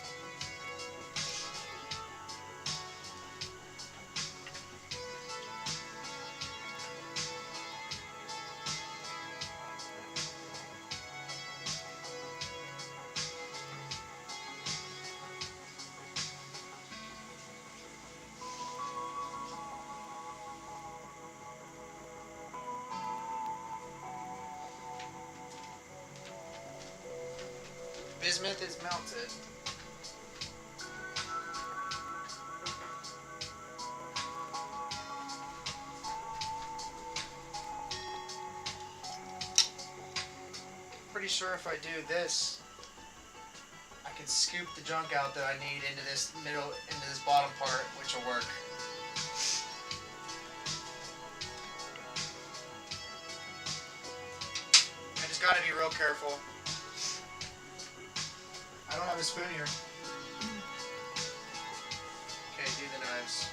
Speaker 1: Bizmuth is melted. Pretty sure if I do this, I can scoop the junk out that I need into this bottom part, which will work. I just gotta be real careful. I don't have a spoon here. Okay, do the knives.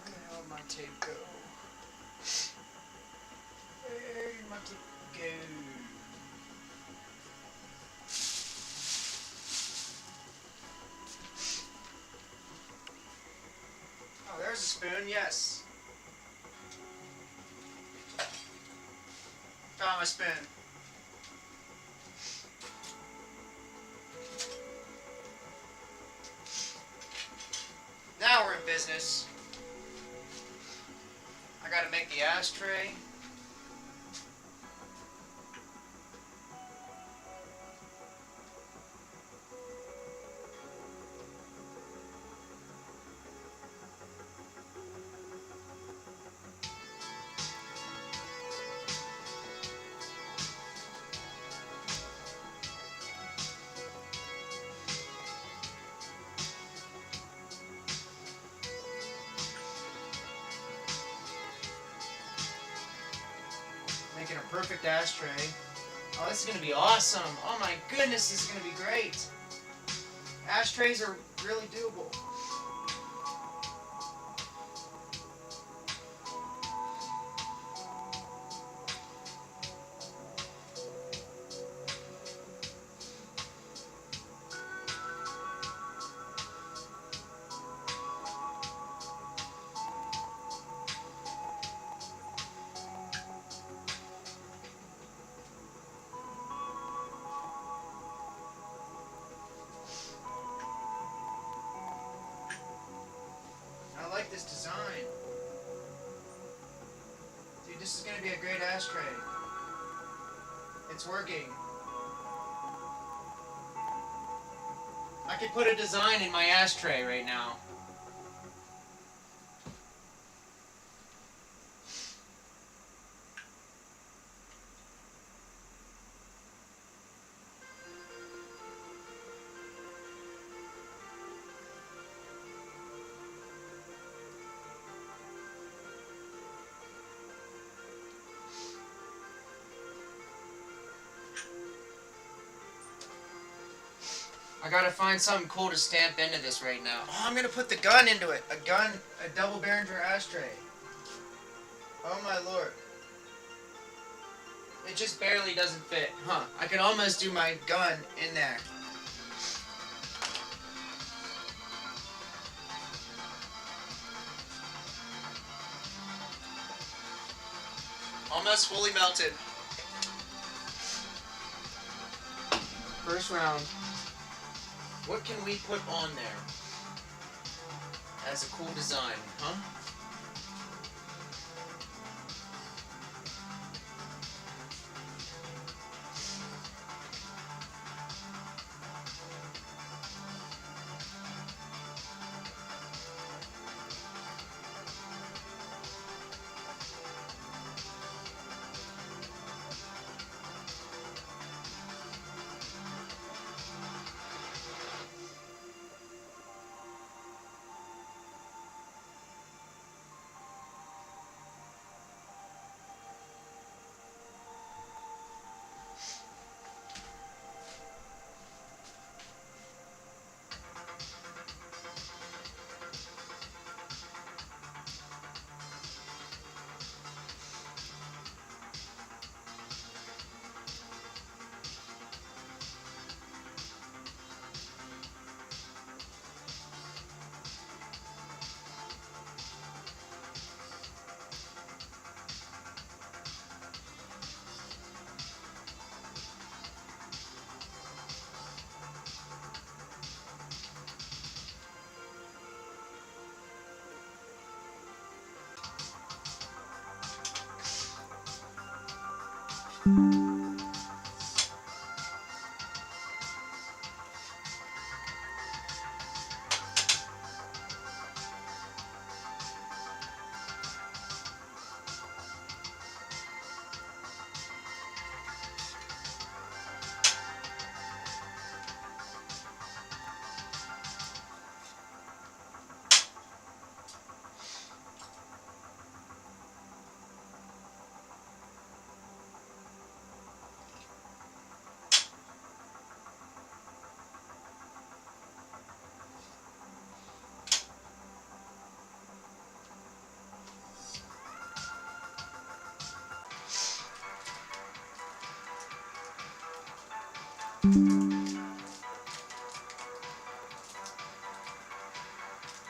Speaker 1: Where the hell did my tape go? Where did my tape go? Oh, there's a spoon, yes. Found my spoon. Now we're in business. I gotta make the ashtray. Making a perfect ashtray. Oh, this is gonna be awesome. Oh my goodness, this is gonna be great. Ashtrays are really doable. I like this design. Dude, this is gonna be a great ashtray. It's working. I could put a design in my ashtray right now. I gotta find something cool to stamp into this right now. Oh, I'm gonna put the gun into it. A gun, a double Behringer ashtray. Oh my lord. It just barely doesn't fit. Huh. I could almost do my gun in there. Almost fully melted. First round. What can we put on there as a cool design, huh?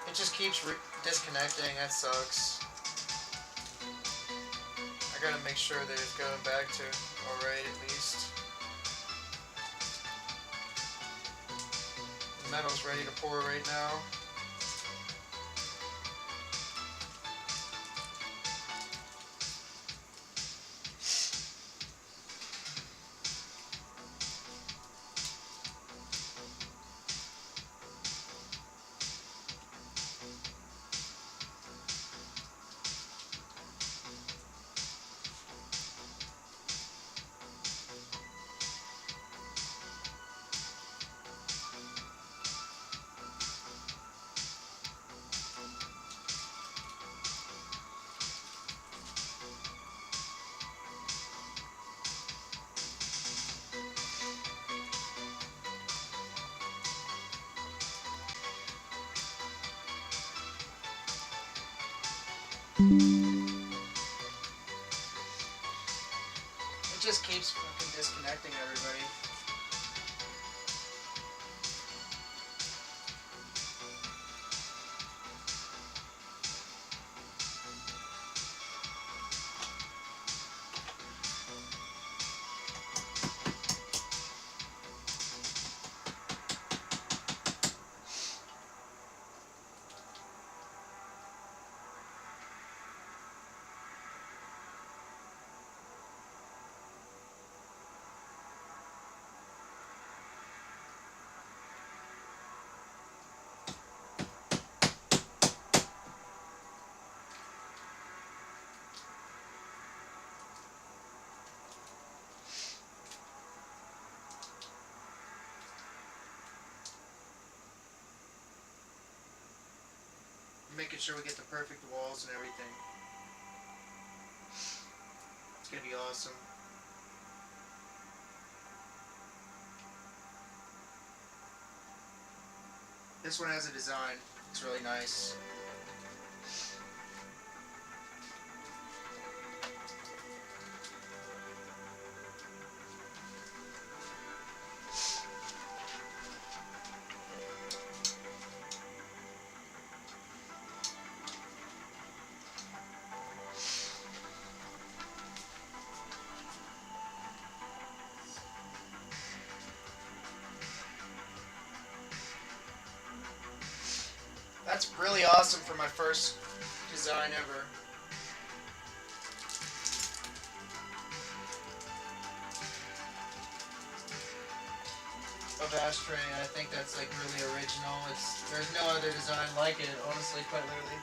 Speaker 1: It just keeps disconnecting. That sucks. I gotta make sure that it's going back to alright at least. The metal's ready to pour right now. It just keeps fucking disconnecting everybody. Making sure we get the perfect walls and everything. It's gonna be awesome.
Speaker 3: This one has a design. It's really nice. That's really awesome for my first design ever. Of ashtray, I think that's like really original. There's no other design like it, honestly, quite literally.